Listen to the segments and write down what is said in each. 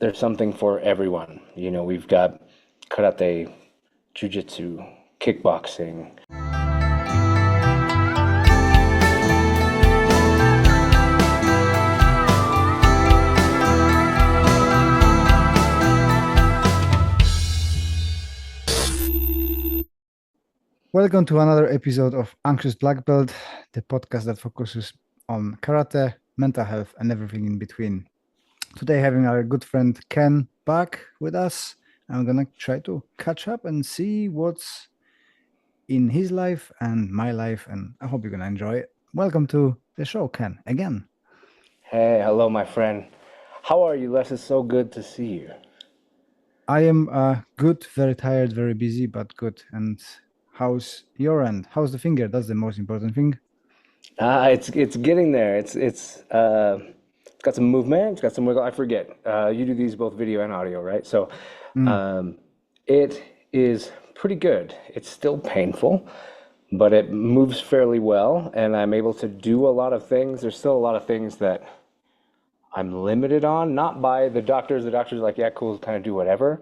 there's something for everyone. We've got karate, jujitsu, kickboxing. Welcome to another episode of Anxious Black Belt, the podcast that focuses on karate, mental health, and everything in between. Today, having our good friend Ken back with us. I'm gonna try to catch up and see what's in his life and my life, and I hope you're gonna enjoy it. Welcome to the show, Ken, again. Hey, hello, my friend. How are you, Les? It's so good to see you. I am good, very tired, very busy, but good. And how's your end? How's the finger? That's the most important thing. It's getting there. It's got some movement. It's got some wiggle. I forget. You do these both video and audio, right? So, Mm, um, it is pretty good. It's still painful, but it moves fairly well, and I'm able to do a lot of things. There's still a lot of things that I'm limited on, not by the doctors. The doctors are like, yeah, cool, kind of do whatever.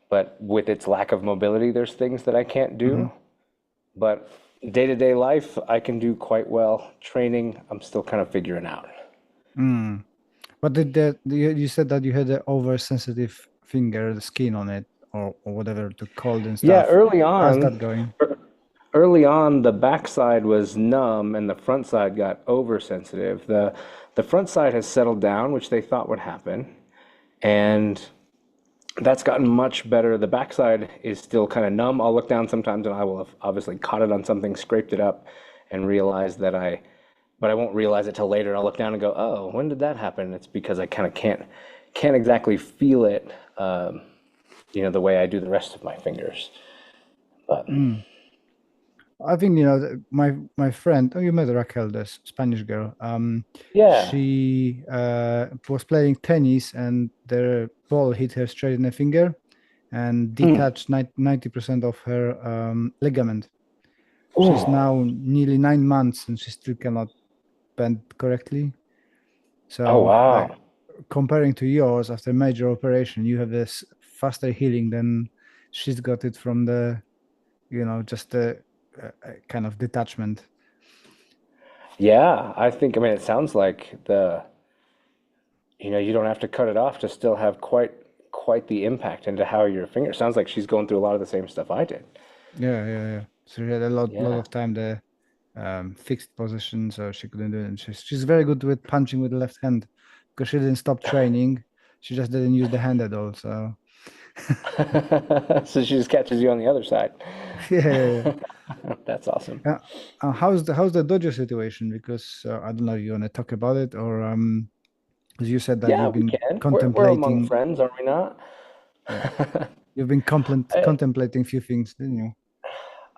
But with its lack of mobility, there's things that I can't mhm. do. But day-to-day life, I can do quite well. Training, I'm still kind of figuring out. Mm. But you said that you had an oversensitive finger, the skin on it, or whatever to cold and Yeah, stuff. How's that going? early on, the backside was numb and the front side got oversensitive. The front side has settled down, which they thought would happen, and that's gotten much better. The backside is still kind of numb. I'll look down sometimes and I will have obviously caught it on something, scraped it up, and realized that but I won't realize it till later. I'll look down and go, oh, when did that happen? It's because I kind of can't exactly feel it, the way I do the rest of my fingers. But Mm. I think my friend. Oh, you met Raquel, this Spanish girl. yeah. She was playing tennis, and the ball hit her straight in the finger, and Mm. detached 90% of her ligament. She's Ooh. now nearly 9 months, and she still cannot bend correctly. Oh, So, like, wow. comparing to yours after major operation, you have this faster healing than she's got it from just the kind of detachment. Yeah, I mean, it sounds like you don't have to cut it off to still have quite the impact into how your finger sounds like she's going through a lot of the same stuff I did. Yeah, yeah, yeah. So she had a lot Yeah. of time the fixed position, so she couldn't do it. And she's very good with punching with the left hand because she didn't stop training. She just didn't use the hand at all. So So she just catches you on the other side. yeah, yeah, yeah. That's awesome. How's the dojo situation? Because I don't know, you want to talk about it, or as you said that Yeah, you've we been can. We're among contemplating. friends, are we not? Yeah, you've been I, contemplating a few things, didn't you?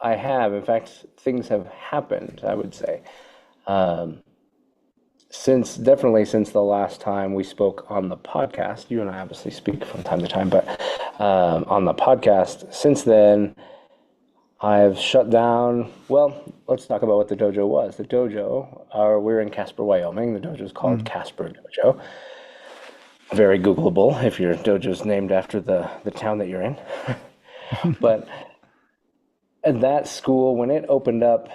I have. In fact, things have happened, I would say. Um, definitely since the last time we spoke on the podcast, you and I obviously speak from time to time, but on the podcast, since then, I've shut down. Well, let's talk about what the dojo was. We're in Casper, Wyoming. The dojo is called Mm. Casper Dojo. Very Googleable if your dojo's named after the town that you're in. But at that school, when it opened up,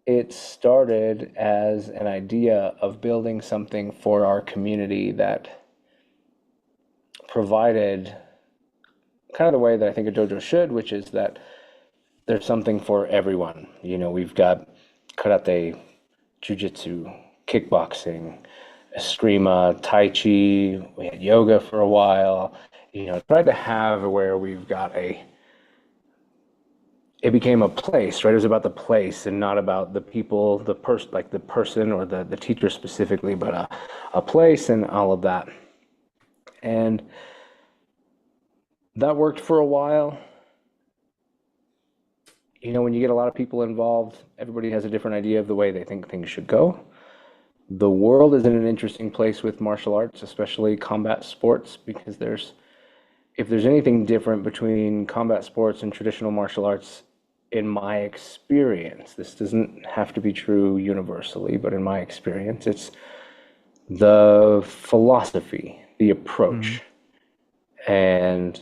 it started as an idea of building something for our community that provided kind of the way that I think a dojo should, which is that there's something for everyone. We've got karate, jujitsu, kickboxing, eskrima, tai chi. We had yoga for a while. Tried to have where we've got it became a place, right? It was about the place and not about the people, like the person or the teacher specifically, but a place and all of that. And that worked for a while. When you get a lot of people involved, everybody has a different idea of the way they think things should go. The world is in an interesting place with martial arts, especially combat sports, because if there's anything different between combat sports and traditional martial arts, in my experience, this doesn't have to be true universally, but in my experience, it's the philosophy, the Mm. approach. And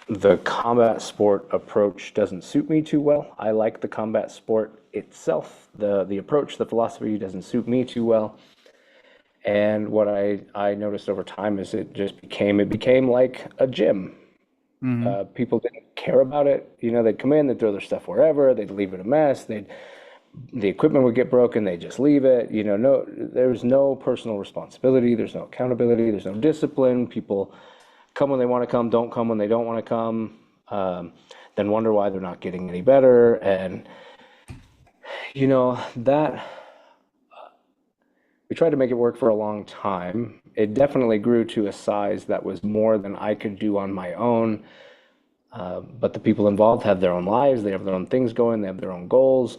the combat sport approach doesn't suit me too well. I like the combat sport itself. The approach, the philosophy doesn't suit me too well. And what I noticed over time is it became like a gym. Mm-hmm. People didn't care about it. They'd come in, they'd throw their stuff wherever, they'd leave it a mess. The equipment would get broken, they just leave it. No, there's no personal responsibility, there's no accountability, there's no discipline. People come when they want to come, don't come when they don't want to come, then wonder why they're not getting any better. And that we tried to make it work for a long time. It definitely grew to a size that was more than I could do on my own. But the people involved have their own lives, they have their own things going, they have their own goals.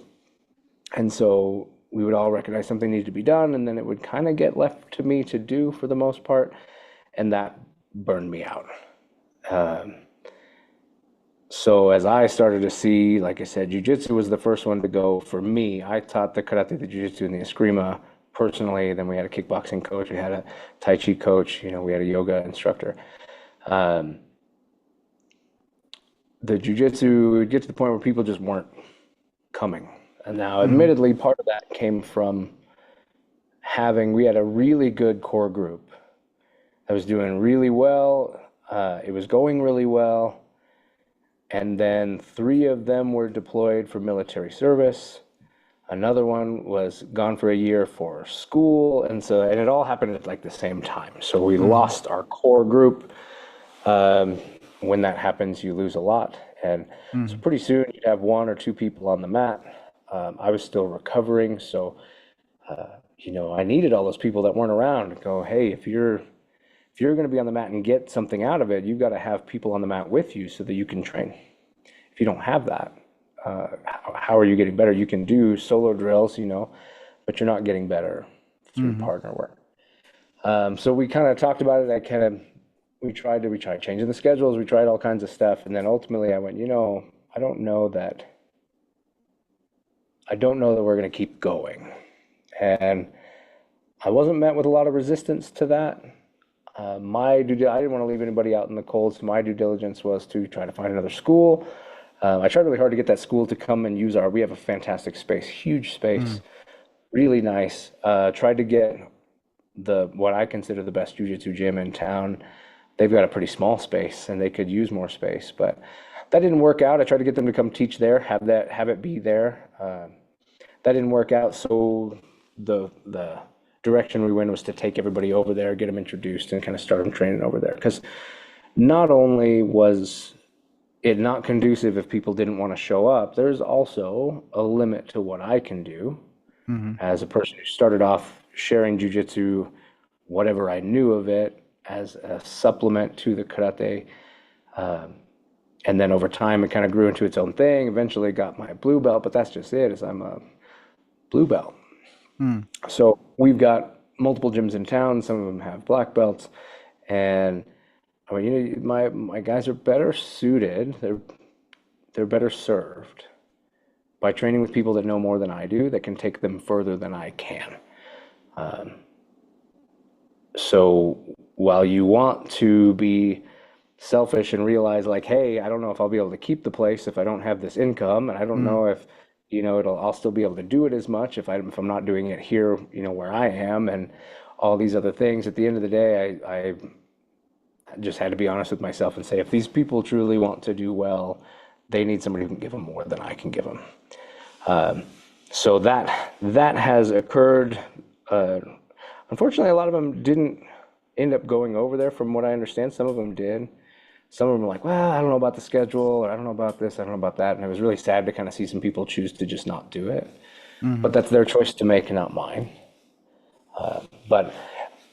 And so we would all recognize something needed to be done, and then it would kind of get left to me to do for the most part. And that burned me out. So as I started to see, like I said, jiu-jitsu was the first one to go for me. I taught the karate, the jiu-jitsu, and the eskrima personally. Then we had a kickboxing coach, we had a tai chi coach, we had a yoga instructor. The jiu-jitsu would get to the point where people just weren't coming. And now, admittedly, part of that came from we had a really good core group that was doing really well. It was going really well. And then 3 of them were deployed for military service. Another one was gone for a year for school. And it all happened at like the same time. So we lost our core group. When that happens, you lose a lot. And so pretty soon you'd have 1 or 2 people on the mat. I was still recovering. So, I needed all those people that weren't around to go, hey, if you're going to be on the mat and get something out of it, you've got to have people on the mat with you so that you can train. If you don't have that, how are you getting better? You can do solo drills, but you're not getting better through partner work. So we kind of talked about it. We tried changing the schedules. We tried all kinds of stuff. And then ultimately I went, I don't know that we're going to keep going. And I wasn't met with a lot of resistance to that. I didn't want to leave anybody out in the cold, so my due diligence was to try to find another school. I tried really hard to get that school to come and use we have a fantastic space, huge space, really nice. Tried to get what I consider the best jiu-jitsu gym in town. They've got a pretty small space and they could use more space, but that didn't work out. I tried to get them to come teach there, have it be there. That didn't work out, so the direction we went was to take everybody over there, get them introduced, and kind of start them training over there. Because not only was it not conducive if people didn't want to show up, there's also a limit to what I can do as a person who started off sharing jiu-jitsu, whatever I knew of it, as a supplement to the karate. And then over time, it kind of grew into its own thing. Eventually got my blue belt, but that's just it, is I'm a blue belt. So we've got multiple gyms in town. Some of them have black belts, and I mean, my guys are better suited. They're better served by training with people that know more than I do, that can take them further than I can. So while you want to be selfish and realize, like, hey, I don't know if I'll be able to keep the place if I don't have this income, and I don't know if I'll still be able to do it as much if I'm not doing it here, where I am, and all these other things. At the end of the day, I just had to be honest with myself and say, if these people truly want to do well, they need somebody who can give them more than I can give them. So that has occurred. Unfortunately, a lot of them didn't end up going over there, from what I understand. Some of them did. Some of them were like, well, I don't know about the schedule, or I don't know about this, I don't know about that. And it was really sad to kind of see some people choose to just not do it. But that's their choice to make, not mine. But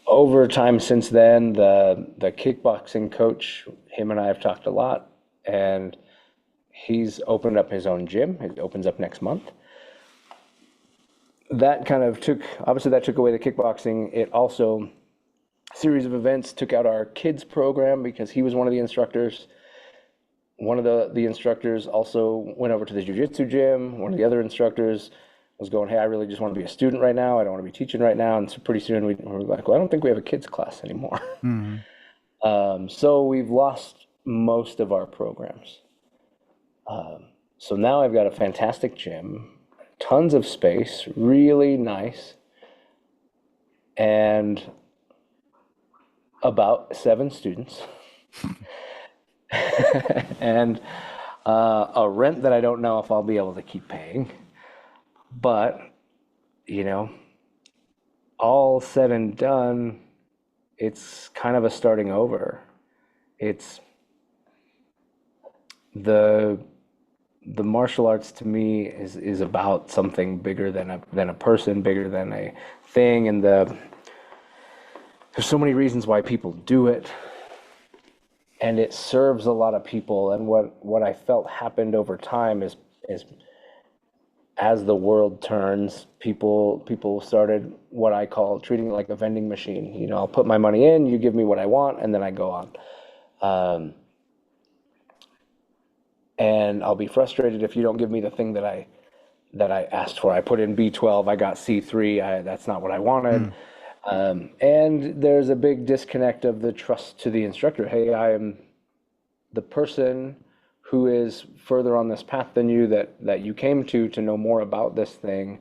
over time since then, the kickboxing coach, him and I have talked a lot, and he's opened up his own gym. It opens up next month. That kind of took away the kickboxing. It also, series of events, took out our kids program because he was one of the instructors. One of the instructors also went over to the jiu-jitsu gym. One of the other instructors was going, hey, I really just want to be a student right now. I don't want to be teaching right now. And so pretty soon we were like, well, I don't think we have a kids class anymore. So we've lost most of our programs. So now I've got a fantastic gym, tons of space, really nice, and about 7 students, and a rent that I don't know if I'll be able to keep paying. But, you know, all said and done, it's kind of a starting over. It's the the martial arts to me is about something bigger than a person, bigger than a thing, and there's so many reasons why people do it, and it serves a lot of people. And what I felt happened over time is as the world turns, people started what I call treating it like a vending machine. I'll put my money in, you give me what I want, and then I go on. And I'll be frustrated if you don't give me the thing that I asked for. I put in B12, I got C3. That's not what I wanted. And there's a big disconnect of the trust to the instructor. Hey, I am the person who is further on this path than you, that you came to know more about this thing.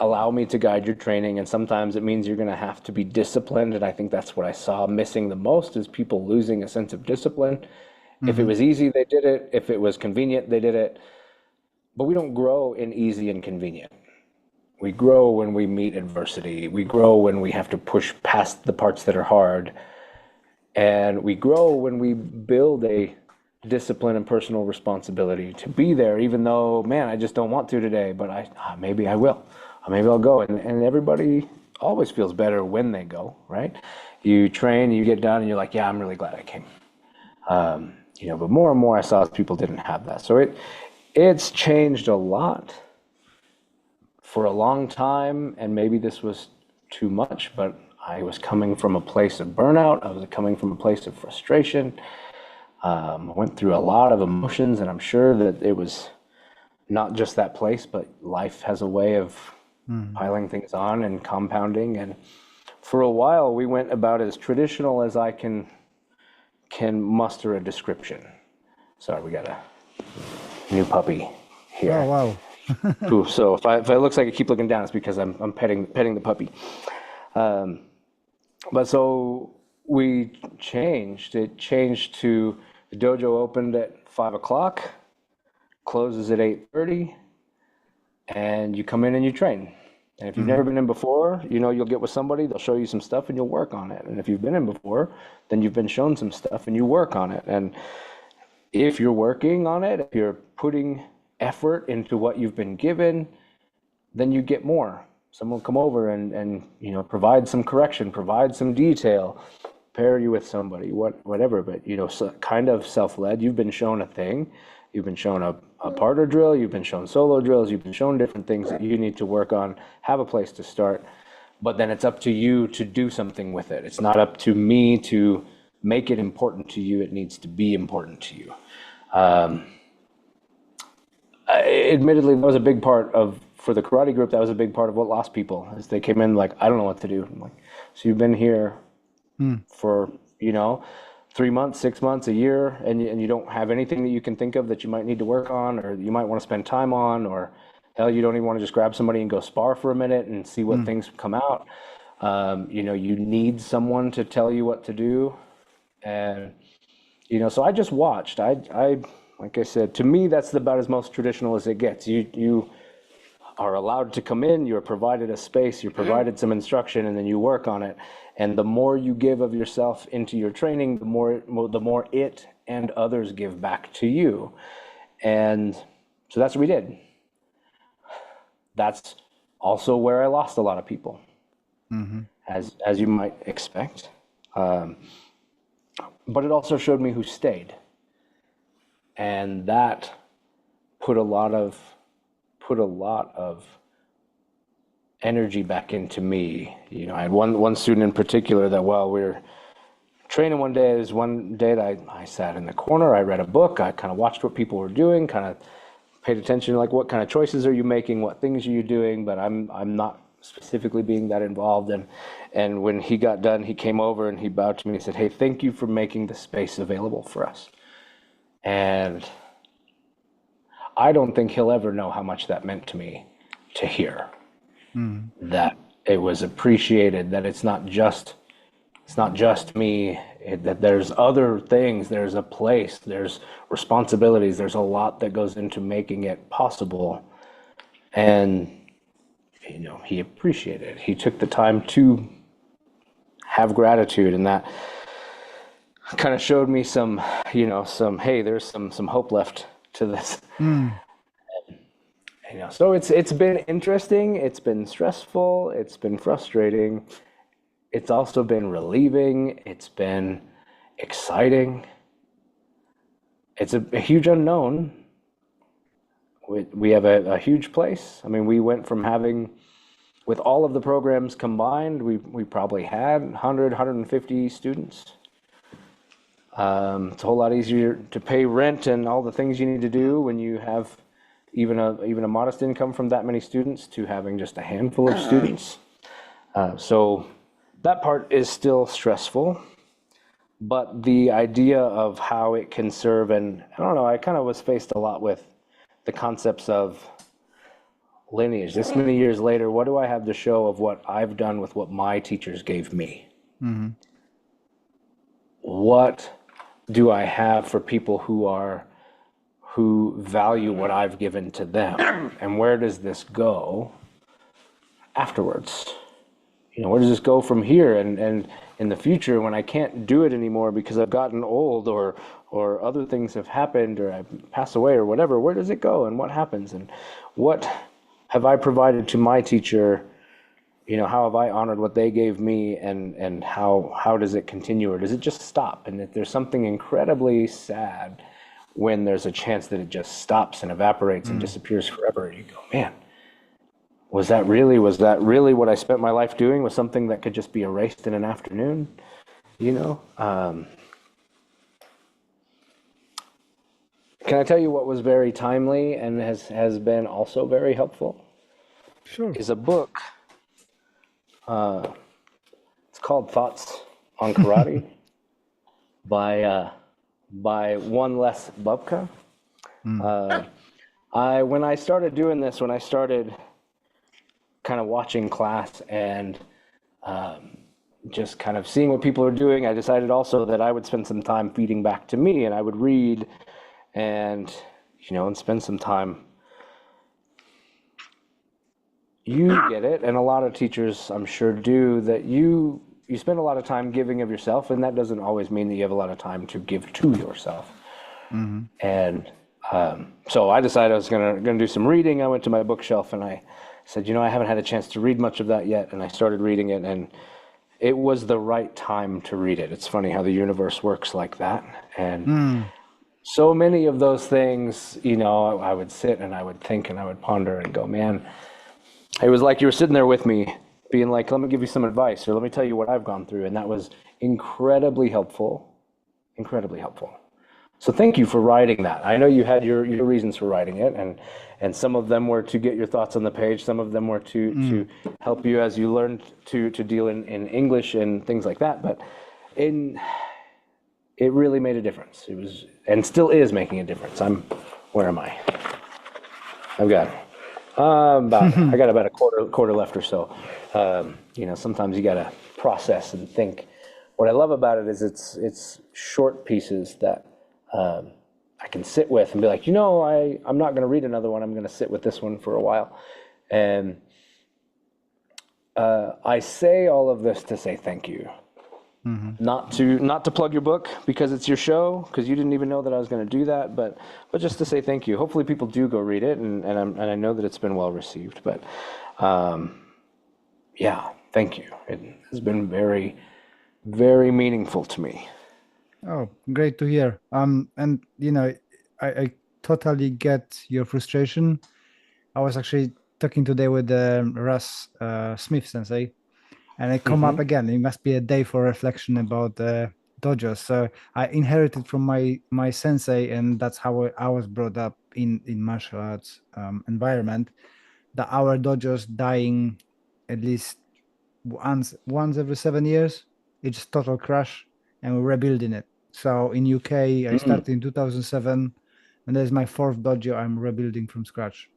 Allow me to guide your training, and sometimes it means you're going to have to be disciplined. And I think that's what I saw missing the most, is people losing a sense of discipline. If it was easy, they did it. If it was convenient, they did it. But we don't grow in easy and convenient. We grow when we meet adversity. We grow when we have to push past the parts that are hard. And we grow when we build a discipline and personal responsibility to be there, even though, man, I just don't want to today, but maybe I will. Maybe I'll go. And everybody always feels better when they go, right? You train, you get done, and you're like, yeah, I'm really glad I came. But more and more I saw people didn't have that. So it's changed a lot for a long time, and maybe this was too much, but I was coming from a place of burnout. I was coming from a place of frustration. I went through a lot of emotions, and I'm sure that it was not just that place, but life has a way of piling things on and compounding. And for a while, we went about as traditional as I can muster a description. Sorry, we got a new puppy here. Oh, wow. Ooh, so if it looks like I keep looking down, it's because I'm petting the puppy. But so we changed. It changed to the dojo opened at 5 o'clock, closes at 8:30, and you come in and you train. And if you've never been in before, you'll get with somebody, they'll show you some stuff and you'll work on it. And if you've been in before, then you've been shown some stuff and you work on it. And if you're working on it, if you're putting effort into what you've been given, then you get more. Someone will come over and provide some correction, provide some detail, pair you with somebody, whatever. But so kind of self-led. You've been shown a thing. You've been shown a partner drill, you've been shown solo drills, you've been shown different things that you need to work on, have a place to start, but then it's up to you to do something with it. It's not up to me to make it important to you, it needs to be important to you. Admittedly, that was a big part for the karate group, that was a big part of what lost people, is they came in like, I don't know what to do. I'm like, so you've been here for, 3 months, 6 months, a year, and you don't have anything that you can think of that you might need to work on, or you might want to spend time on, or hell, you don't even want to just grab somebody and go spar for a minute and see what things come out. You need someone to tell you what to do. And, so I just watched. I like I said, to me, that's about as most traditional as it gets. You are allowed to come in, you're provided a space, you're provided some instruction, and then you work on it. And the more you give of yourself into your training, the more it and others give back to you. And so that's what we did. That's also where I lost a lot of people, as you might expect. But it also showed me who stayed. And that put a lot of energy back into me. I had one student in particular that while we were training one day, there's one day that I sat in the corner, I read a book, I kind of watched what people were doing, kind of paid attention, like what kind of choices are you making, what things are you doing, but I'm not specifically being that involved. And when he got done, he came over and he bowed to me and said, "Hey, thank you for making the space available for us." And I don't think he'll ever know how much that meant to me to hear that it was appreciated, that it's not just me, that there's other things, there's a place, there's responsibilities, there's a lot that goes into making it possible. And he appreciated it. He took the time to have gratitude, and that kind of showed me some hey, there's some hope left to this. So it's been interesting, it's been stressful, it's been frustrating, it's also been relieving, it's been exciting. It's a huge unknown. We have a huge place. I mean, we went from having, with all of the programs combined, we probably had 100, 150 students. It's a whole lot easier to pay rent and all the things you need to do when you have even a modest income from that many students to having just a handful of students. So that part is still stressful, but the idea of how it can serve, and I don't know, I kind of was faced a lot with the concepts of lineage. This many years later, what do I have to show of what I've done with what my teachers gave me? What do I have for people who value what I've given to them? And where does this go afterwards? Where does this go from here? And in the future, when I can't do it anymore because I've gotten old or other things have happened or I pass away or whatever, where does it go and what happens? And what have I provided to my teacher? How have I honored what they gave me, and how does it continue, or does it just stop? And if there's something incredibly sad when there's a chance that it just stops and evaporates and disappears forever, and you go, man, was that really what I spent my life doing? Was something that could just be erased in an afternoon? Can I tell you what was very timely and has been also very helpful? Sure. Is a book. It's called Thoughts on Karate by One Less Bubka. When I started doing this, when I started kind of watching class and just kind of seeing what people are doing, I decided also that I would spend some time feeding back to me, and I would read and spend some time. You get it, and a lot of teachers, I'm sure, do, that you spend a lot of time giving of yourself, and that doesn't always mean that you have a lot of time to give to yourself. And so I decided I was gonna do some reading. I went to my bookshelf and I said, I haven't had a chance to read much of that yet, and I started reading it, and it was the right time to read it. It's funny how the universe works like that, and so many of those things, I would sit and I would think and I would ponder and go, man. It was like you were sitting there with me, being like, let me give you some advice, or let me tell you what I've gone through. And that was incredibly helpful, incredibly helpful. So thank you for writing that. I know you had your reasons for writing it, and some of them were to get your thoughts on the page. Some of them were to help you as you learned to deal in English and things like that. But it really made a difference. It was, and still is making a difference. Where am I? I've got... I got about a quarter left or so. Sometimes you got to process and think. What I love about it is it's short pieces that I can sit with and be like, I'm not going to read another one. I'm going to sit with this one for a while. And I say all of this to say thank you. Not to plug your book because it's your show, because you didn't even know that I was going to do that, but just to say thank you. Hopefully people do go read it, and I know that it's been well received. But yeah, thank you. It has been very, very meaningful to me. Oh, great to hear. And I totally get your frustration. I was actually talking today with Russ Smith Sensei. And I come up again. It must be a day for reflection about dojos. So I inherited from my sensei, and that's how I was brought up in martial arts environment. That our dojos dying at least once every 7 years. It's total crash, and we're rebuilding it. So in UK, I Mm, started in 2007, and there's my fourth dojo I'm rebuilding from scratch.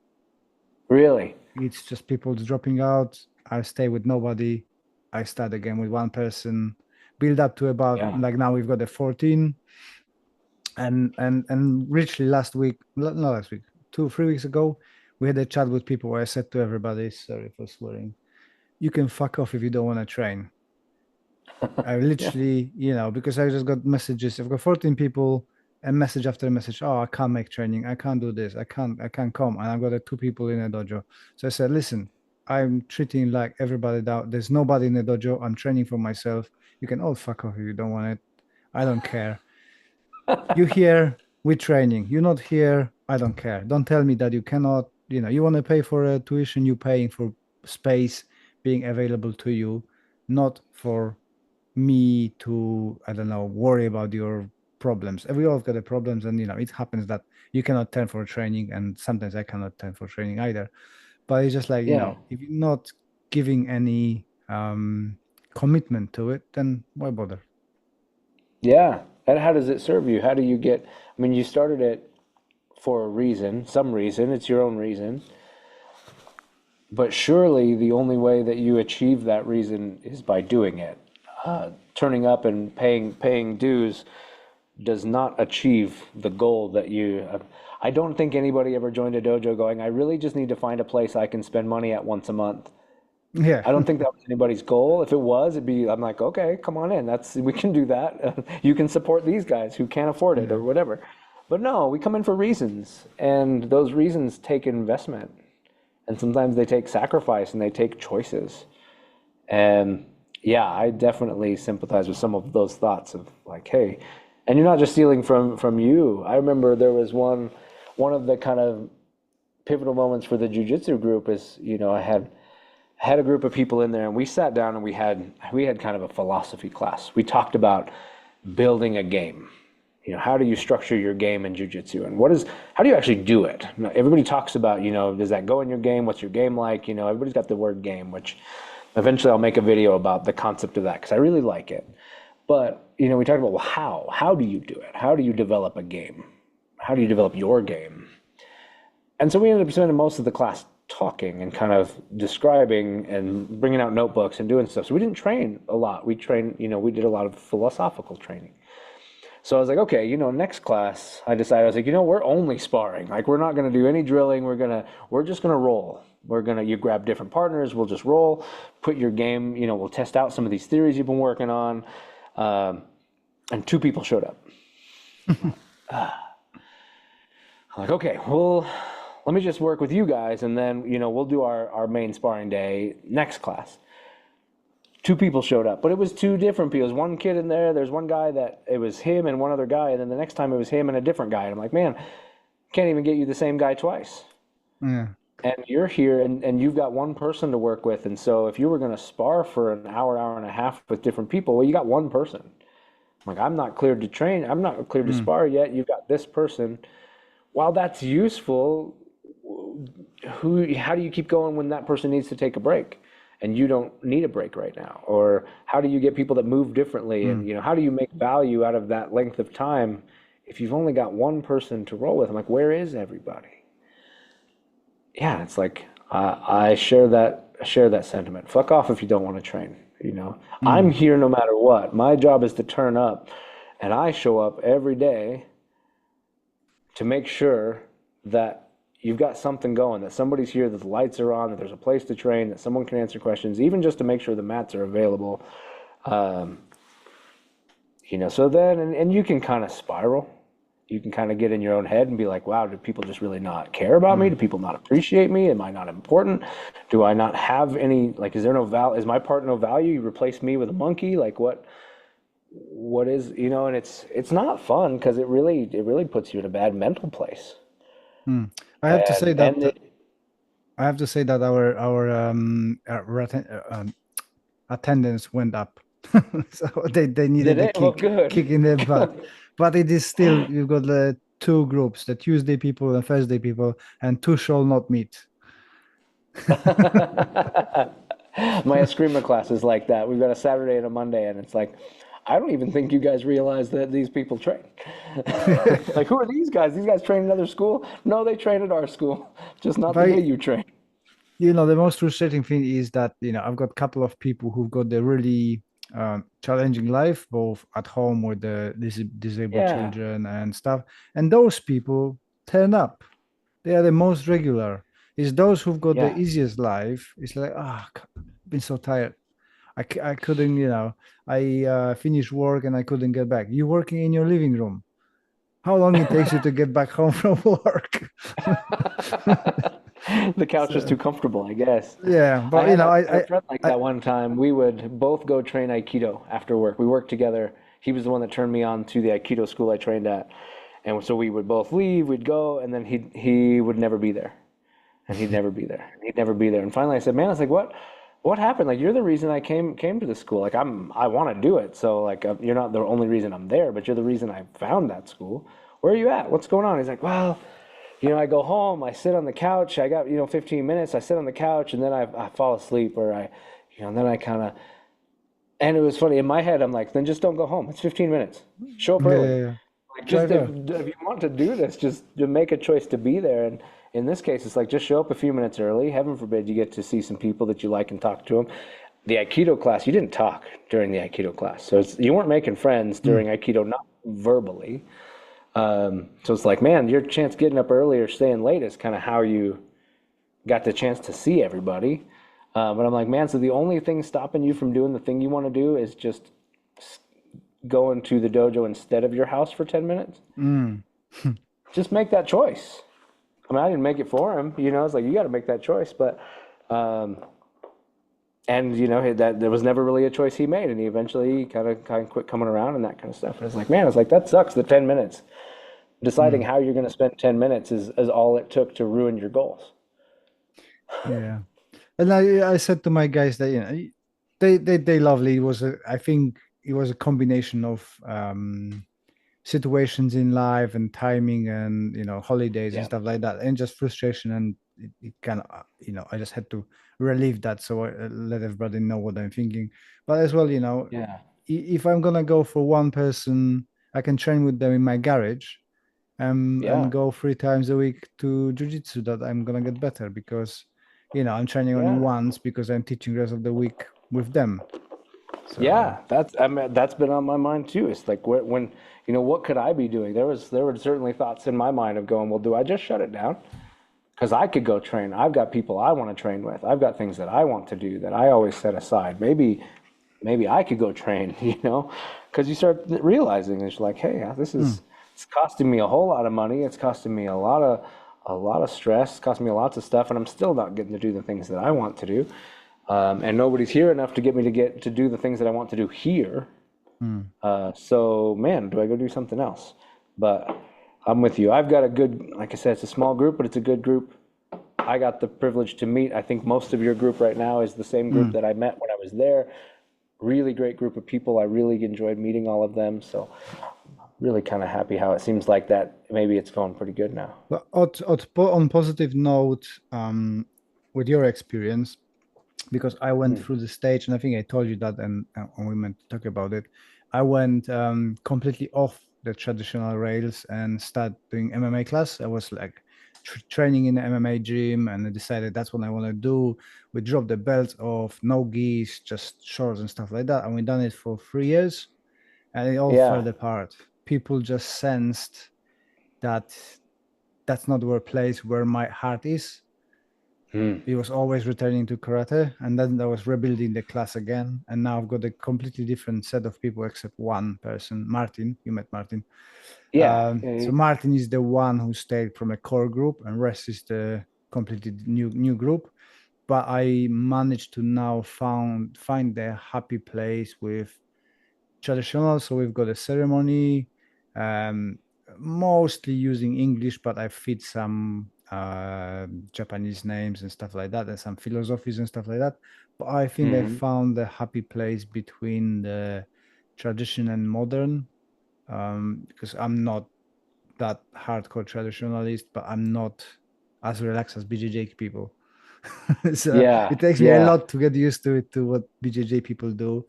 really? It's just people dropping out. I stay with nobody. I start again with one person. Build up to about, Yeah. like, now we've got a 14. And richly last week, not last week, 2 3 weeks ago, we had a chat with people where I said to everybody, sorry for swearing, you can fuck off if you don't want to train. I Yeah. literally, because I just got messages. I've got 14 people, and message after message. Oh, I can't make training. I can't do this. I can't come. And I've got two people in a dojo. So I said, listen, I'm treating like everybody down. There's nobody in the dojo. I'm training for myself. You can all fuck off if you don't want it. I don't care. You here, we're training. You're not here, I don't care. Don't tell me that you cannot, you want to pay for a tuition, you're paying for space being available to you, not for me to, I don't know, worry about your problems. We all got the problems, and it happens that you cannot turn for training, and sometimes I cannot turn for training either. But it's just like, Yeah. if you're not giving any commitment to it, then why bother? Yeah. And how does it serve you? How do you get, I mean, you started it for a reason, some reason, it's your own reason. But surely the only way that you achieve that reason is by doing it. Turning up and paying dues does not achieve the goal that you. I don't think anybody ever joined a dojo going, I really just need to find a place I can spend money at once a month. Yeah. I don't think that was anybody's goal. If it was, it'd be, I'm like, okay, come on in. We can do that. You can support these guys who can't afford it Yeah. or whatever. But no, we come in for reasons, and those reasons take investment, and sometimes they take sacrifice and they take choices. And yeah, I definitely sympathize with some of those thoughts of like, hey, and you're not just stealing from you. I remember there was one of the kind of pivotal moments for the jujitsu group is, I had a group of people in there, and we sat down and we had kind of a philosophy class. We talked about building a game. How do you structure your game in jujitsu, and how do you actually do it? Everybody talks about, does that go in your game? What's your game like? Everybody's got the word game, which eventually I'll make a video about the concept of that because I really like it. But, we talked about, well, how do you do it? How do you develop a game? How do you develop your game? And so we ended up spending most of the class talking and kind of describing and bringing out notebooks and doing stuff. So we didn't train a lot. We trained, we did a lot of philosophical training. So I was like, okay, next class, I decided, I was like, we're only sparring. Like, we're not going to do any drilling. We're just going to roll. You grab different partners. We'll just roll, put your game, we'll test out some of these theories you've been working on. And two people showed up. I'm like, okay, well, let me just work with you guys. And then, we'll do our main sparring day next class. Two people showed up, but it was two different people. There's one kid in there. There's one guy that it was him and one other guy. And then the next time it was him and a different guy. And I'm like, man, can't even get you the same guy twice. Yeah. And you're here and you've got one person to work with. And so if you were going to spar for an hour and a half with different people, well, you got one person. I'm like, I'm not cleared to train. I'm not cleared to spar yet. You've got this person. While that's useful, how do you keep going when that person needs to take a break? And you don't need a break right now? Or how do you get people that move differently? And, how do you make value out of that length of time if you've only got one person to roll with? I'm like, where is everybody? Yeah, it's like, I share that sentiment. Fuck off if you don't want to train, I'm here no matter what. My job is to turn up, and I show up every day to make sure that you've got something going, that somebody's here, that the lights are on, that there's a place to train, that someone can answer questions, even just to make sure the mats are available. So then, and you can kind of spiral. You can kind of get in your own head and be like, wow, do people just really not care about me? Do people not appreciate me? Am I not important? Do I not have any, like, is there no value? Is my part no value? You replace me with a monkey? Like, what is, and it's not fun because it really puts you in a bad mental place. I have to say And that and it, our attendance went up, so they did needed a it? Well, kick in the butt. good. But it is still, you've got the two groups: the Tuesday people and Thursday people, and two shall not meet. My eskrima class is like that. We've got a Saturday and a Monday, and it's like, I don't even think you guys realize that these people train. Like, who are these guys? These guys train in another school? No, they train at our school, just not the day But you train. the most frustrating thing is that I've got a couple of people who've got the really challenging life, both at home with the disabled Yeah, children and stuff. And those people turn up. They are the most regular. It's those who've got the yeah. easiest life. It's like, I've been so tired. I couldn't, I finished work and I couldn't get back. You working in your living room. How long it takes you to get back home from work? The couch is So too comfortable, I guess. yeah, I but had a, I had a I, friend like I that one time. We would both go train Aikido after work. We worked together. He was the one that turned me on to the Aikido school I trained at. And so we would both leave, we'd go, and then he would never be there. And he'd never be there. He'd never be there. And finally I said, "Man, I was like, what happened? Like you're the reason I came to the school. Like I want to do it. So like you're not the only reason I'm there, but you're the reason I found that school. Where are you at? What's going on?" He's like, "Well, I go home, I sit on the couch, I got, 15 minutes, I sit on the couch and then I fall asleep or and then I kind of, and it was funny in my head, I'm like, then just don't go home. It's 15 minutes. Show up yeah, early. yeah. Like just Drive there. if you want to do this, just to make a choice to be there. And in this case, it's like just show up a few minutes early. Heaven forbid you get to see some people that you like and talk to them. The Aikido class, you didn't talk during the Aikido class. So you weren't making friends Mm. during Aikido, not verbally. So it's like, man, your chance getting up early or staying late is kind of how you got the chance to see everybody. But I'm like, man, so the only thing stopping you from doing the thing you want to do is just going to the dojo instead of your house for 10 minutes? Mm. Just make that choice. I mean, I didn't make it for him, it's like, you got to make that choice. But, and that there was never really a choice he made. And he eventually kind of quit coming around and that kind of stuff. And it's like, man, it's like, that sucks, the 10 minutes. Deciding Mm. how you're going to spend 10 minutes is all it took to ruin your goals. Yeah. And I said to my guys that they lovely. It was I think it was a combination of situations in life and timing and holidays and Yeah. stuff like that, and just frustration, and it kind of I just had to relieve that, so I let everybody know what I'm thinking. But as well, Yeah. if I'm gonna go for one person, I can train with them in my garage, and Yeah. go 3 times a week to jujitsu. That I'm gonna get better because I'm training only Yeah. once because I'm teaching the rest of the week with them. So Yeah, that's been on my mind too. It's like when what could I be doing? There were certainly thoughts in my mind of going, well, do I just shut it down? Because I could go train. I've got people I want to train with. I've got things that I want to do that I always set aside. Maybe I could go train, because you start realizing it's like, hey, this mm, is it's costing me a whole lot of money. It's costing me a lot of stress. It's costing me lots of stuff, and I'm still not getting to do the things that I want to do. And nobody's here enough to get to do the things that I want to do here. mm, So, man, do I go do something else? But I'm with you. I've got a good, like I said, it's a small group, but it's a good group. I got the privilege to meet. I think most of your group right now is the same group mm. that I met when I was there. Really great group of people. I really enjoyed meeting all of them. So, really kind of happy how it seems like that. Maybe it's going pretty good now. But on positive note, with your experience, because I went Mm. through the stage, and I think I told you that, and when we meant to talk about it, I went completely off the traditional rails and started doing MMA class. I was like training in the MMA gym, and I decided that's what I want to do. We dropped the belts off, no gis, just shorts and stuff like that, and we done it for 3 years, and it all fell Yeah. apart. People just sensed that that's not where place where my heart is. Mm. It was always returning to karate, and then I was rebuilding the class again, and now I've got a completely different set of people except one person, Martin. You met Martin. Yeah. So Martin is the one who stayed from a core group, and rest is the completely new group. But I managed to now find a happy place with traditional. So we've got a ceremony, um, mostly using English, but I fit some Japanese names and stuff like that, and some philosophies and stuff like that. But I think I Hmm. found a happy place between the tradition and modern, because I'm not that hardcore traditionalist, but I'm not as relaxed as BJJ people. So Yeah, it takes me a yeah, lot to get used to it, to what BJJ people do.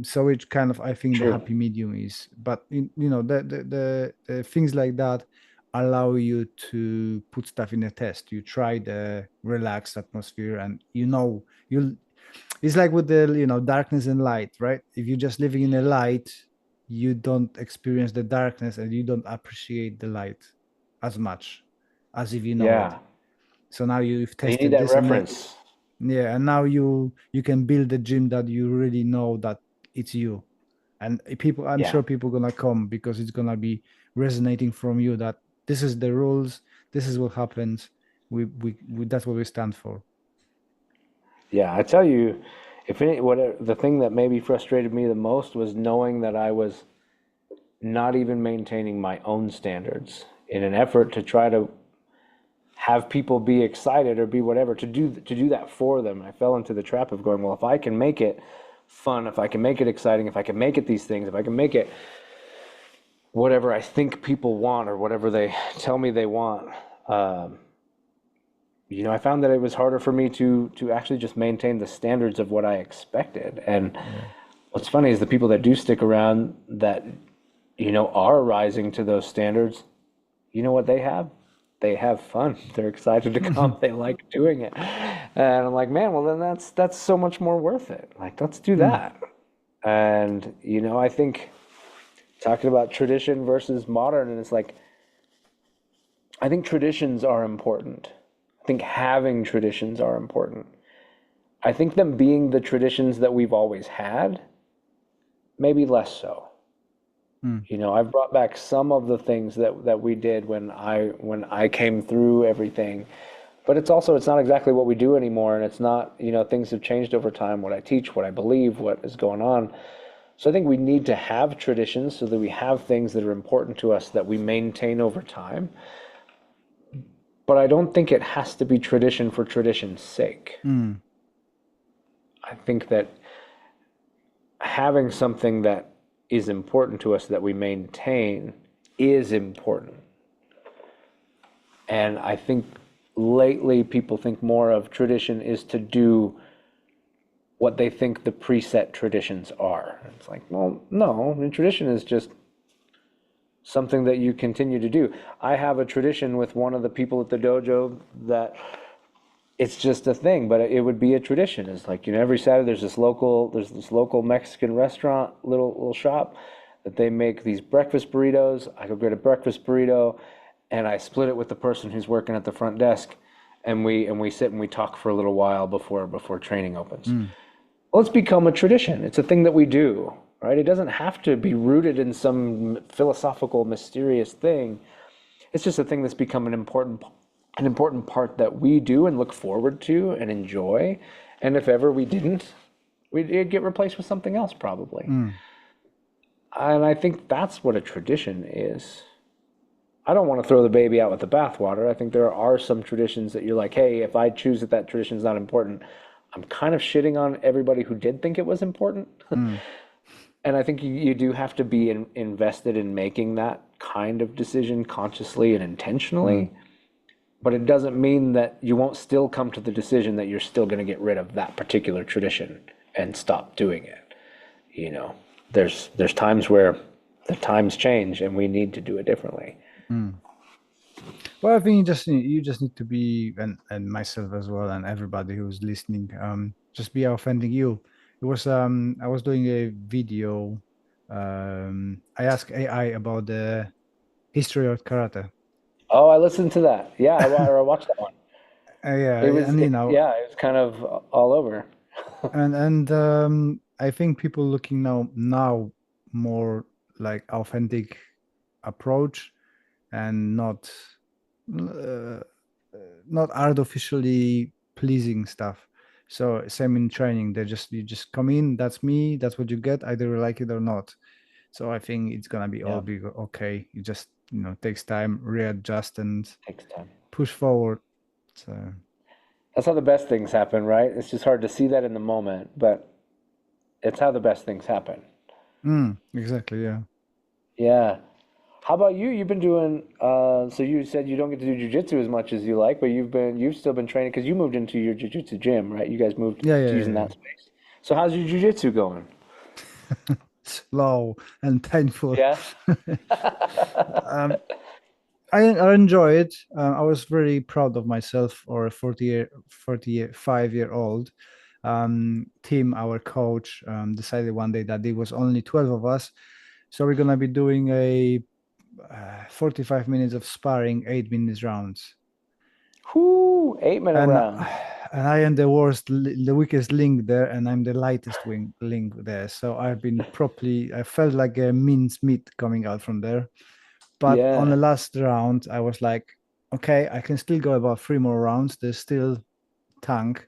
So it's kind of, I think, the true. happy medium is, but the things like that allow you to put stuff in a test. You try the relaxed atmosphere, and you'll. It's like with the darkness and light, right? If you're just living in a light, you don't experience the darkness, and you don't appreciate the light as much as if you know it. Yeah. So now you've You need tested that this, and reference. yeah, and now you can build a gym that you really know that it's you. And people, I'm Yeah. sure people gonna come because it's gonna be resonating from you that this is the rules, this is what happens. We that's what we stand for. Yeah. I tell you, if any, what the thing that maybe frustrated me the most was knowing that I was not even maintaining my own standards in an effort to try to have people be excited or be whatever to do that for them. I fell into the trap of going, well, if I can make it fun, if I can make it exciting, if I can make it these things, if I can make it whatever I think people want or whatever they tell me they want, um, I found that it was harder for me to actually just maintain the standards of what I expected. And Yeah. what's funny is the people that do stick around that are rising to those standards, you know what they have? They have fun. They're excited to come. They like doing it. And I'm like, man, well then that's so much more worth it. Like, let's do Mm, that. And I think talking about tradition versus modern, and it's like I think traditions are important. I think having traditions are important. I think them being the traditions that we've always had, maybe less so. mm, I've brought back some of the things that we did when I came through everything, but it's not exactly what we do anymore, and it's not, things have changed over time, what I teach, what I believe, what is going on. So I think we need to have traditions so that we have things that are important to us that we maintain over time. But I don't think it has to be tradition for tradition's sake. mm, I think that having something that is important to us that we maintain is important. And I think lately people think more of tradition is to do what they think the preset traditions are. It's like, well, no, I mean, tradition is just something that you continue to do. I have a tradition with one of the people at the dojo that it's just a thing, but it would be a tradition. It's like, every Saturday there's this local Mexican restaurant, little shop that they make these breakfast burritos. I go get a breakfast burrito and I split it with the person who's working at the front desk, and we sit and we talk for a little while before training opens. mm, Well, it's become a tradition. It's a thing that we do, right? It doesn't have to be rooted in some philosophical, mysterious thing. It's just a thing that's become an important part that we do and look forward to and enjoy. And if ever we didn't, it'd get replaced with something else probably. mm. And I think that's what a tradition is. I don't want to throw the baby out with the bathwater. I think there are some traditions that you're like, hey, if I choose that tradition is not important, I'm kind of shitting on everybody who did think it was important. Mm. And I think you do have to be invested in making that kind of decision consciously and Mm. intentionally. But it doesn't mean that you won't still come to the decision that you're still going to get rid of that particular tradition and stop doing it. You know, there's times where the times change and we need to do it differently. Mm. Well, I think you just need to be, and myself as well, and everybody who's listening, just be authentic you. It was I was doing a video. I asked AI about the history of karate. Oh, I listened to that. Yeah, I watched that one. Yeah, It was, and yeah, it was kind of all over. I think people looking now more like authentic approach, and uh, not artificially pleasing stuff. So same in training, you just come in, that's me, that's what you get, either you like it or not. So I think it's gonna be all Yeah, be okay. It just takes time, readjust and takes time. push forward. So That's how the best things happen, right? It's just hard to see that in the moment, but it's how the best things happen. exactly, yeah. Yeah. How about you? You've been doing, so you said you don't get to do jujitsu as much as you like, but you've still been training because you moved into your jujitsu gym, right? You guys moved Yeah, to yeah, using yeah, that space. So how's your jujitsu going? yeah. Slow and painful. Yeah. um, I enjoy it. I was very proud of myself for a 45-year-old team. Our coach decided one day that there was only 12 of us. So we're going to be doing a 45 minutes of sparring, 8 minutes rounds. Whoo, 8 minute And rounds. and I am the weakest link there, and I'm the lightest link there. So I've been properly, I felt like a mince meat coming out from there. But on the Yeah. last round, I was like, okay, I can still go about 3 more rounds. There's still tank,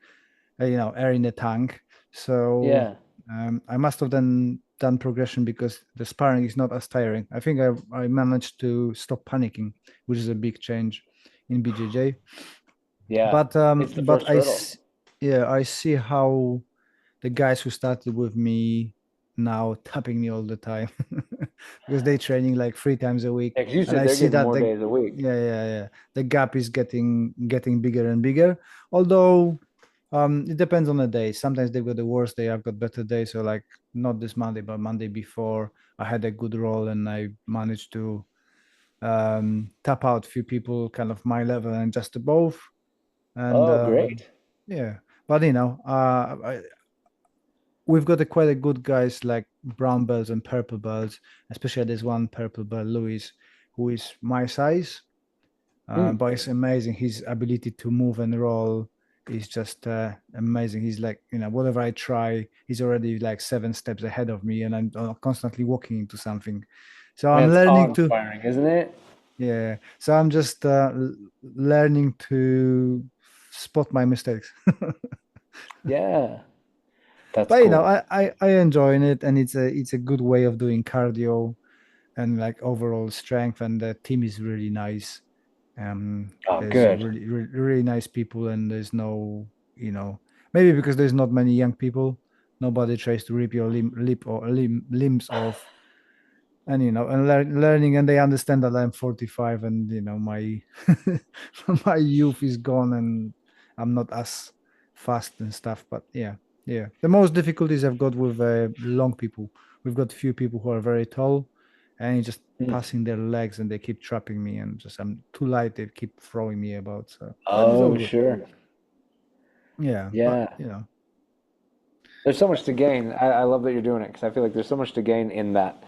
air in the tank. So Yeah. I must have done progression because the sparring is not as tiring. I think I managed to stop panicking, which is a big change in BJJ. Yeah. But It's the first hurdle. yeah, I see how the guys who started with me now tapping me all the time because they training like 3 times a week, Yeah, 'cause you and said I they're see getting that more days a week. the gap is getting bigger and bigger. Although it depends on the day. Sometimes they've got the worst day. I've got better days. So like not this Monday, but Monday before, I had a good roll and I managed to tap out a few people kind of my level and just above. And Oh, great. yeah, but we've got quite a good guys like brown belts and purple belts. Especially there's one purple belt, Louis, who is my size, Mm. but it's amazing. His ability to move and roll is just amazing. He's like, whatever I try, he's already like 7 steps ahead of me, and I'm constantly walking into something. So Man, I'm it's learning to, awe-inspiring, isn't it? yeah. So I'm just learning to spot my mistakes. Yeah. That's But cool. I enjoying it, and it's a good way of doing cardio and like overall strength, and the team is really nice. Oh, There's good. really nice people, and there's no, maybe because there's not many young people, nobody tries to rip your limbs off, and learning, and they understand that I'm 45, and my my youth is gone, and I'm not as fast and stuff. But yeah, the most difficulties I've got with long people. We've got few people who are very tall, and it's just Mm. passing their legs, and they keep trapping me, and just I'm too light. They keep throwing me about. So, but it's all Oh, good. sure. Yeah, but Yeah. There's so much to gain. I love that you're doing it because I feel like there's so much to gain in that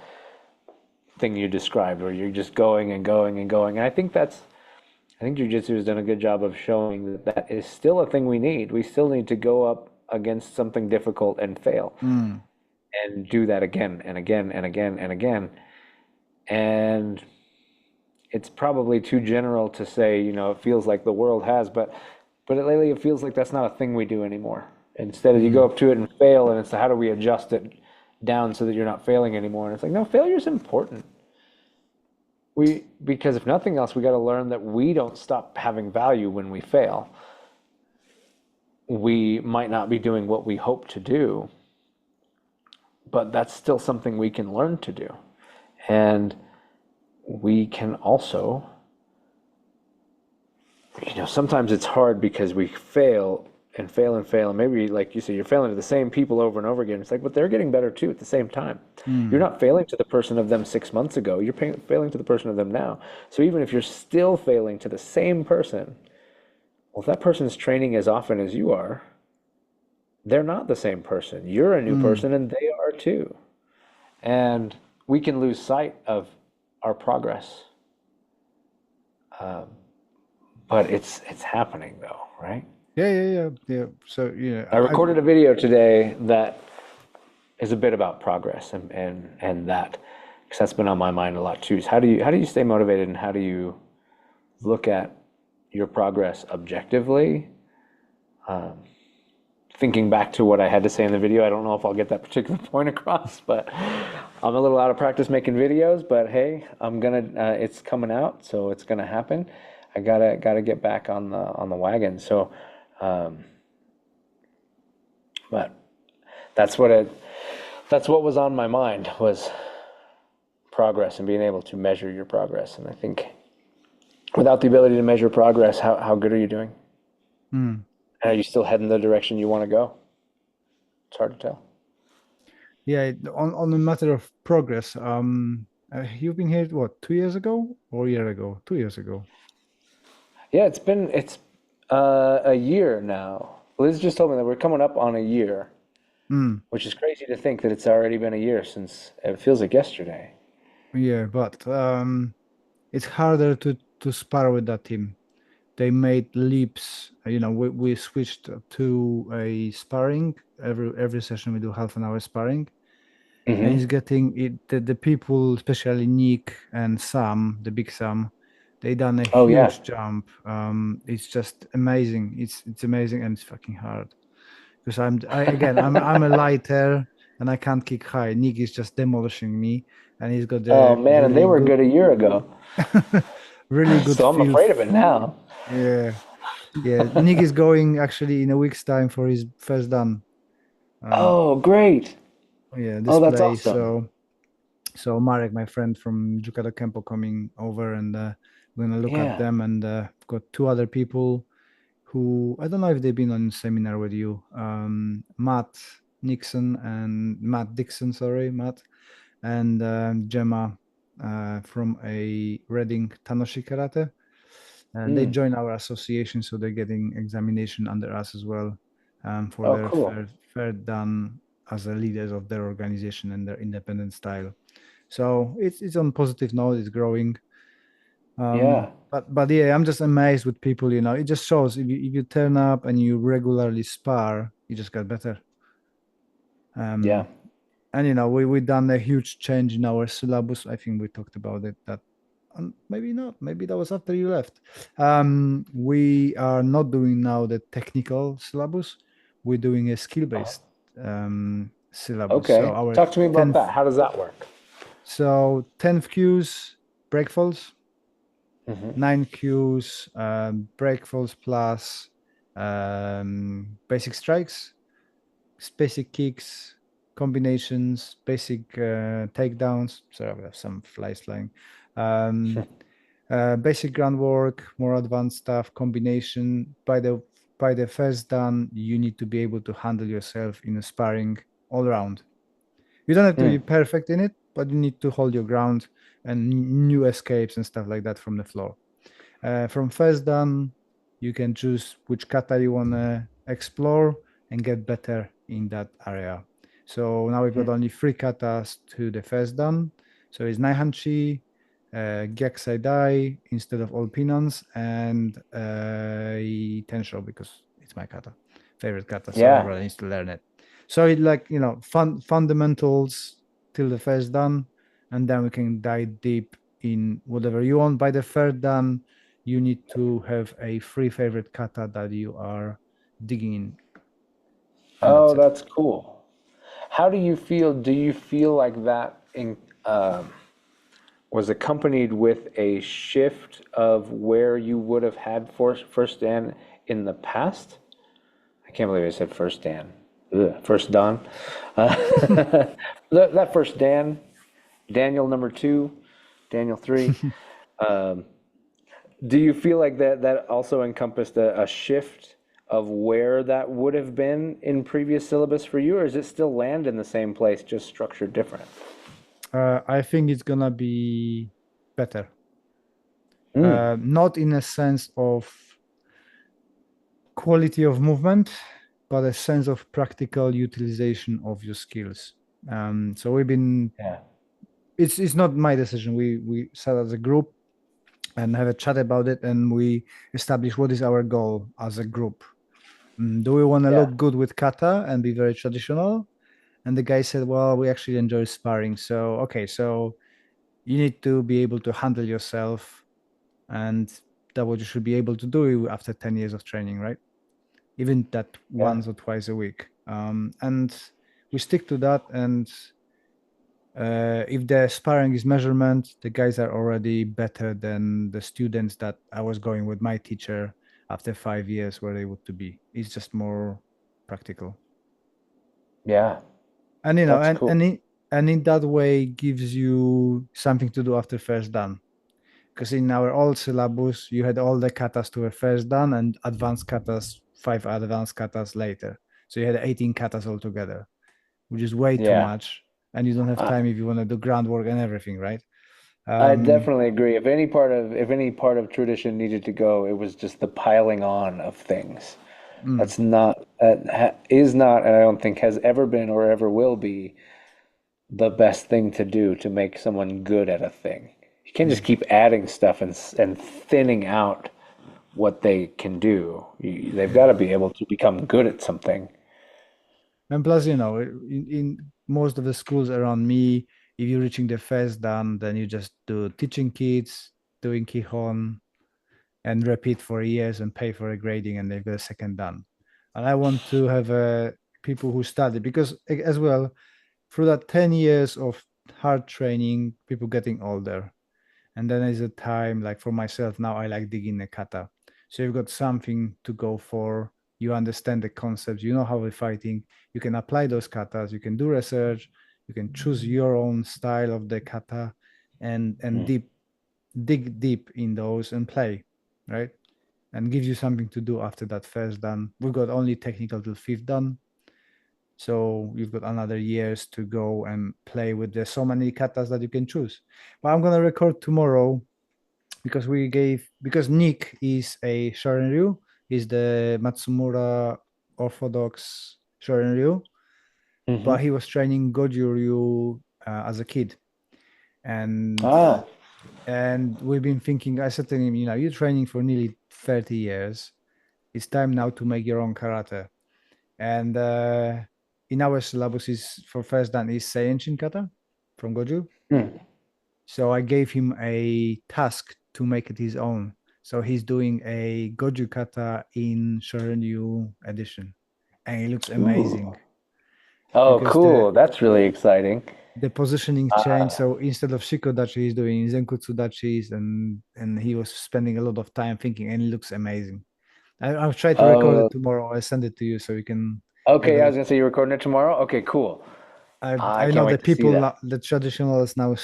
thing you described where you're just going and going and going. And I think jujitsu has done a good job of showing that that is still a thing we need. We still need to go up against something difficult and fail mm, and do that again and again and again and again. And it's probably too general to say, it feels like the world has, but lately it feels like that's not a thing we do anymore. Instead of you go mm, up to it and fail, and it's how do we adjust it down so that you're not failing anymore? And it's like, no, failure is important. Because if nothing else, we got to learn that we don't stop having value when we fail. We might not be doing what we hope to do, but that's still something we can learn to do. And we can also, sometimes it's hard because we fail and fail and fail. And maybe, like you said, you're failing to the same people over and over again. It's like, but they're getting better too at the same time. You're mm, not failing to the person of them 6 months ago. You're failing to the person of them now. So even if you're still failing to the same person, well, if that person's training as often as you are, they're not the same person. You're a new mm. person and they are too. And we can lose sight of our progress. But it's happening though, right? Yeah. So I I recorded a video today that is a bit about progress and that because that's been on my mind a lot too. Is how do you stay motivated and how do you look at your progress objectively? Thinking back to what I had to say in the video, I don't know if I'll get that particular point across, but I'm a little out of practice making videos. But hey, it's coming out, so it's gonna happen. I gotta get back on the wagon. So, but that's what it that's what was on my mind was progress and being able to measure your progress. And I think without the ability to measure progress, how good are you doing? Mm. And are you still heading the direction you want to go? It's hard to tell. Yeah, on the matter of progress, you've been here what, 2 years ago or a year ago? 2 years ago. Yeah, it's a year now. Liz just told me that we're coming up on a year, Mm. which is crazy to think that it's already been a year since it feels like yesterday. Yeah, but it's harder to spar with that team. They made leaps. We switched to a sparring. Every session we do half an hour sparring, and Hmm. it's getting it. The people, especially Nick and Sam, the big Sam, they done a Oh yeah. huge jump. It's just amazing. It's amazing, and it's fucking hard because I'm a lighter and I can't kick high. Nick is just demolishing me, and he's got Oh a man, and they were good a year ago. really good So I'm feel. afraid of it now. Yeah, yeah. Nick is going actually in a week's time for his first dan. Um, Oh, great. yeah, Oh, that's display. awesome. So Marek, my friend from Jukado Kempo, coming over, and we're gonna look at Yeah. them. And got two other people who I don't know if they've been on seminar with you. Matt Dixon, sorry, Matt, and Gemma from a Reading Tanoshi Karate. And they Mm. join our association, so they're getting examination under us as well, for Oh, their cool. fair done as the leaders of their organization and their independent style. So it's on positive note. It's growing. Yeah. But yeah, I'm just amazed with people. It just shows if you turn up and you regularly spar, you just get better. Yeah. Um, and we done a huge change in our syllabus. I think we talked about it. That maybe not. Maybe that was after you left. We are not doing now the technical syllabus. We're doing a Oh, skill-based syllabus. So okay. our Talk to me about 10th, that. How does that work? 10th cues, break falls, Hmm. 9 cues, break falls plus basic strikes, basic kicks, combinations, basic takedowns. So I have some flies flying. Um, basic groundwork, more advanced stuff, combination. By the first dan, you need to be able to handle yourself in a sparring all around. You don't have to be Mm. perfect in it, but you need to hold your ground and new escapes and stuff like that from the floor. From first dan, you can choose which kata you want to explore and get better in that area. So now we've got only 3 katas to the first dan. So it's Naihanchi, Gyakusai Dai instead of all pinons, and Tensho because it's my kata, favorite kata. So Yeah. everyone needs to learn it. So it like fundamentals till the first dan, and then we can dive deep in whatever you want. By the third dan, you need to have a free favorite kata that you are digging in, and that's Oh, it. that's cool. How do you feel? Do you feel like that was accompanied with a shift of where you would have had first Dan in the past? I can't believe I said first Dan. Ugh, first Don. Uh, that first Dan, Daniel number two, Daniel three. Um, do you feel like that also encompassed a shift of where that would have been in previous syllabus for you, or is it still land in the same place, just structured different? I think it's gonna be better. Mm, Not in a sense of quality of movement, but a sense of practical utilization of your skills. So we've been. yeah, It's not my decision. We sat as a group and have a chat about it, and we establish what is our goal as a group. Do we want to yeah, look good with kata and be very traditional? And the guy said, well, we actually enjoy sparring. So, okay, so you need to be able to handle yourself, and that what you should be able to do after 10 years of training, right? Even that yeah. once or twice a week. And we stick to that. And if the sparring is measurement, the guys are already better than the students that I was going with my teacher after 5 years where they would to be. It's just more practical. Yeah, And that's and cool. and in that way gives you something to do after first dan. Because in our old syllabus, you had all the katas to a first dan and advanced katas, 5 advanced katas later. So you had 18 katas altogether, which is way too Yeah. much. And you don't have I, time if you want to do groundwork and everything, right? I Um, definitely agree. If any part of tradition needed to go, it was just the piling on of things. mm, Is not, and I don't think has ever been or ever will be the best thing to do to make someone good at a thing. You can't just mm. keep adding stuff and thinning out what they can do. They've got to be able to become good at something. And plus, in most of the schools around me, if you're reaching the first dan, then you just do teaching kids, doing Kihon, and repeat for years and pay for a grading, and they've got a second dan. And I want to have people who study because, as well, through that 10 years of hard training, people getting older. And then there's a time, like for myself, now I like digging the kata. So you've got something to go for. You understand the concepts, you know how we're fighting. You can apply those katas, you can do research, you can choose your own style of the kata and dig deep in those and play, right? And gives you something to do after that first dan. We've got only technical till fifth dan. So you've got another years to go and play with. There's so many katas that you can choose. But I'm gonna record tomorrow because Nick is a Shorin-ryu, is the Matsumura Orthodox Shorin-ryu, but Hmm. he was training Goju-ryu as a kid, and Ah, and we've been thinking. I said to him, you're training for nearly 30 years. It's time now to make your own karate. And in our syllabus is for first dan is Seiyenshin kata from Goju. hmm. So I gave him a task to make it his own. So he's doing a Goju kata in Shorin-ryu edition, and it looks amazing Ooh. Oh, because the cool. That's really exciting. the positioning changed. Uh, So instead of Shikodachi, he's doing Zenkutsu dachis, and he was spending a lot of time thinking, and it looks amazing. I'll try to record it oh, tomorrow. I'll send it to you so you can have okay. a I was look. gonna say you're recording it tomorrow. Okay, cool. I I can't know the wait to see people, that. the traditionalists now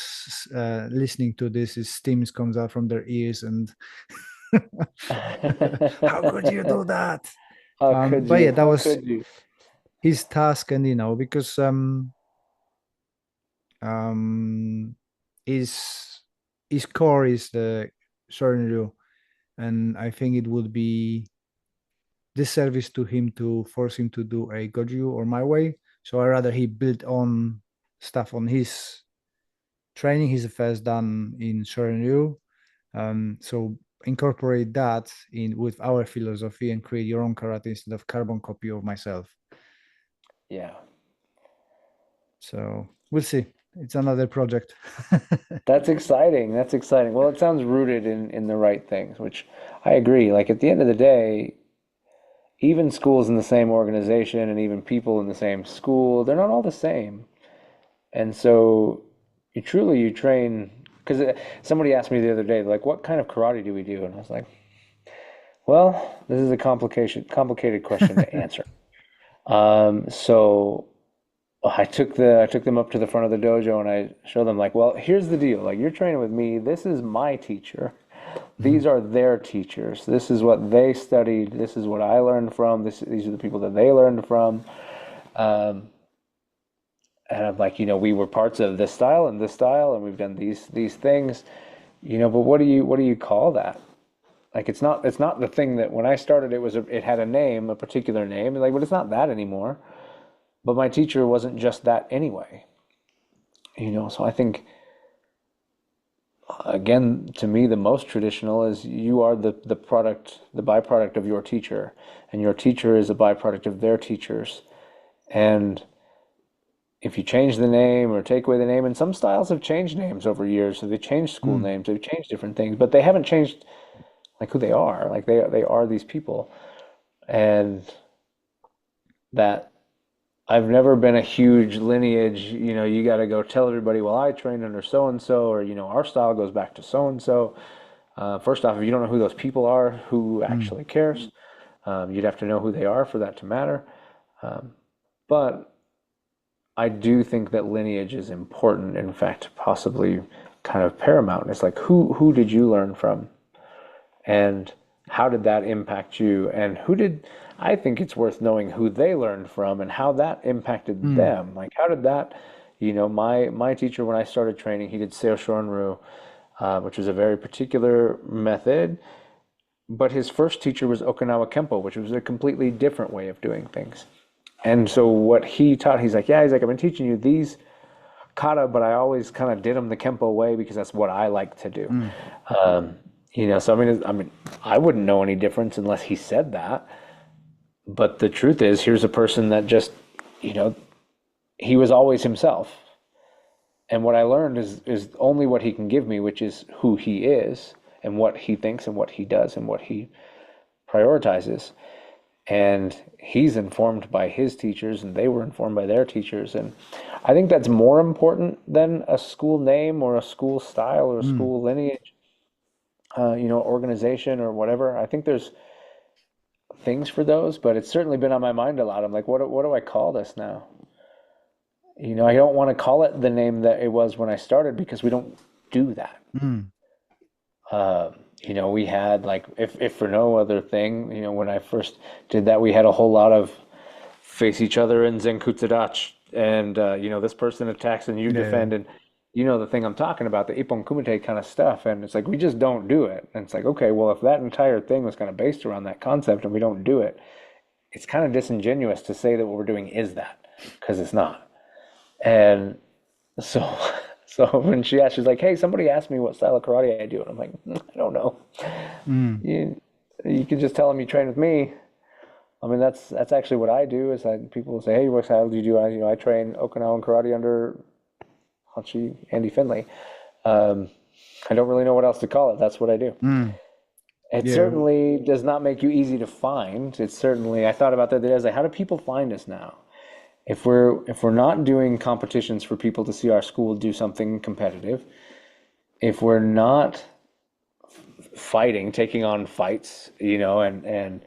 listening to this, is steams comes out from their ears, and how could you do that? How could But yeah, you? that How was could you? his task, and because um, his his core is the Shorin-ryu, and I think it would be disservice to him to force him to do a Goju or my way. So I rather he built on stuff on his training. He's the first done in Shorin-ryu. So incorporate that in with our philosophy and create your own karate instead of carbon copy of myself. Yeah. So we'll see. It's another project. That's exciting. That's exciting. Well, it sounds rooted in the right things, which I agree. Like at the end of the day, even schools in the same organization and even people in the same school, they're not all the same. And so you train because somebody asked me the other day, like, what kind of karate do we do? And I was like, well, this is a complicated question to answer. So I took them up to the front of the dojo and I showed them like, well, here's the deal. Like you're training with me. This is my teacher. These are their teachers. This is what they studied. This is what I learned from. These are the people that they learned from. Um, and I'm like, we were parts of this style, and we've done these things, but what do you call that? Like it's not the thing that when I started it had a name, a particular name, like, but it's not that anymore. But my teacher wasn't just that anyway, So I think again, to me, the most traditional is you are the product, the byproduct of your teacher, and your teacher is a byproduct of their teachers. And if you change the name or take away the name, and some styles have changed names over years, so they changed school Mm. names, they've changed different things, but they haven't changed like who they are. Like they are these people, and that I've never been a huge lineage. You got to go tell everybody, well, I trained under so and so, or our style goes back to so and so. First off, if you don't know who those people are, who Mm. actually cares? You'd have to know who they are for that to matter. But I do think that lineage is important, in fact, possibly kind of paramount. It's like who did you learn from? And how did that impact you? And who did I think it's worth knowing who they learned from and how that impacted Mm, them. Like how did that, my teacher when I started training, he did Seo Shorin-ryu, which was a very particular method, but his first teacher was Okinawa Kempo, which was a completely different way of doing things. And so what he taught, he's like, I've been teaching you these kata, but I always kind of did them the Kempo way because that's what I like to do. mm, So I wouldn't know any difference unless he said that. But the truth is, here's a person that just, you know, he was always himself. And what I learned is only what he can give me, which is who he is and what he thinks and what he does and what he prioritizes. And he's informed by his teachers and they were informed by their teachers. And I think that's more important than a school name or a school style or a mm. school lineage, organization or whatever. I think there's things for those, but it's certainly been on my mind a lot. I'm like, what do I call this now? I don't want to call it the name that it was when I started because we don't do that. Mm. We had like, if for no other thing, when I first did that, we had a whole lot of face each other in Zenkutsudachi, and this person attacks and you Yeah. defend, and the thing I'm talking about, the Ippon Kumite kind of stuff, and it's like we just don't do it, and it's like, okay, well, if that entire thing was kind of based around that concept and we don't do it, it's kind of disingenuous to say that what we're doing is that, because it's not. And so, so when she asked, she's like, "Hey, somebody asked me what style of karate I do," and I'm like, "I don't know. Mm. You can just tell them you train with me." I mean, that's actually what I do. Is that people will say, "Hey, what style do you do?" I train Okinawan karate under Hachi Andy Finley. Um, I don't really know what else to call it. That's what I do. Mm. It Yeah. certainly does not make you easy to find. It's certainly, I thought about that the other day. I was like, how do people find us now? If we're not doing competitions for people to see our school do something competitive, if we're not fighting, taking on fights, and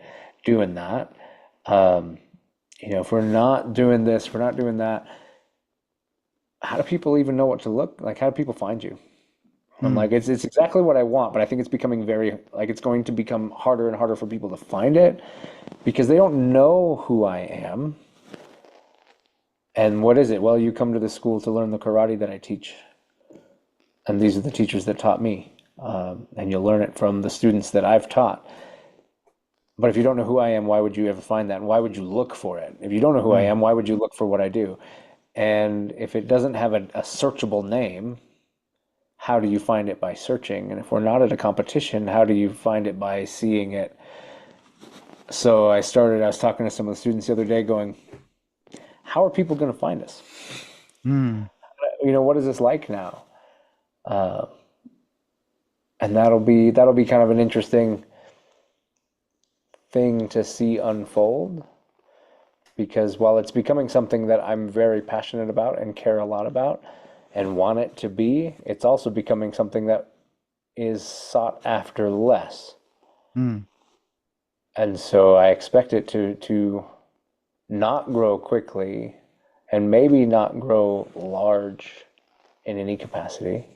doing that, if we're not doing this, we're not doing that, how do people even know what to look like? How do people find you? I'm Mm. like, it's exactly what I want, but I think it's becoming it's going to become harder and harder for people to find it because they don't know who I am. And what is it? Well, you come to the school to learn the karate that I teach. And these are the teachers that taught me. And you'll learn it from the students that I've taught. But if you don't know who I am, why would you ever find that? And why would you look for it? If you don't know who I Mm. am, why would you look for what I do? And if it doesn't have a searchable name, how do you find it by searching? And if we're not at a competition, how do you find it by seeing it? So I was talking to some of the students the other day going, how are people going to find us? Mm. What is this like now? And that'll be kind of an interesting thing to see unfold because while it's becoming something that I'm very passionate about and care a lot about and want it to be, it's also becoming something that is sought after less. Mm. And so I expect it to not grow quickly and maybe not grow large in any capacity.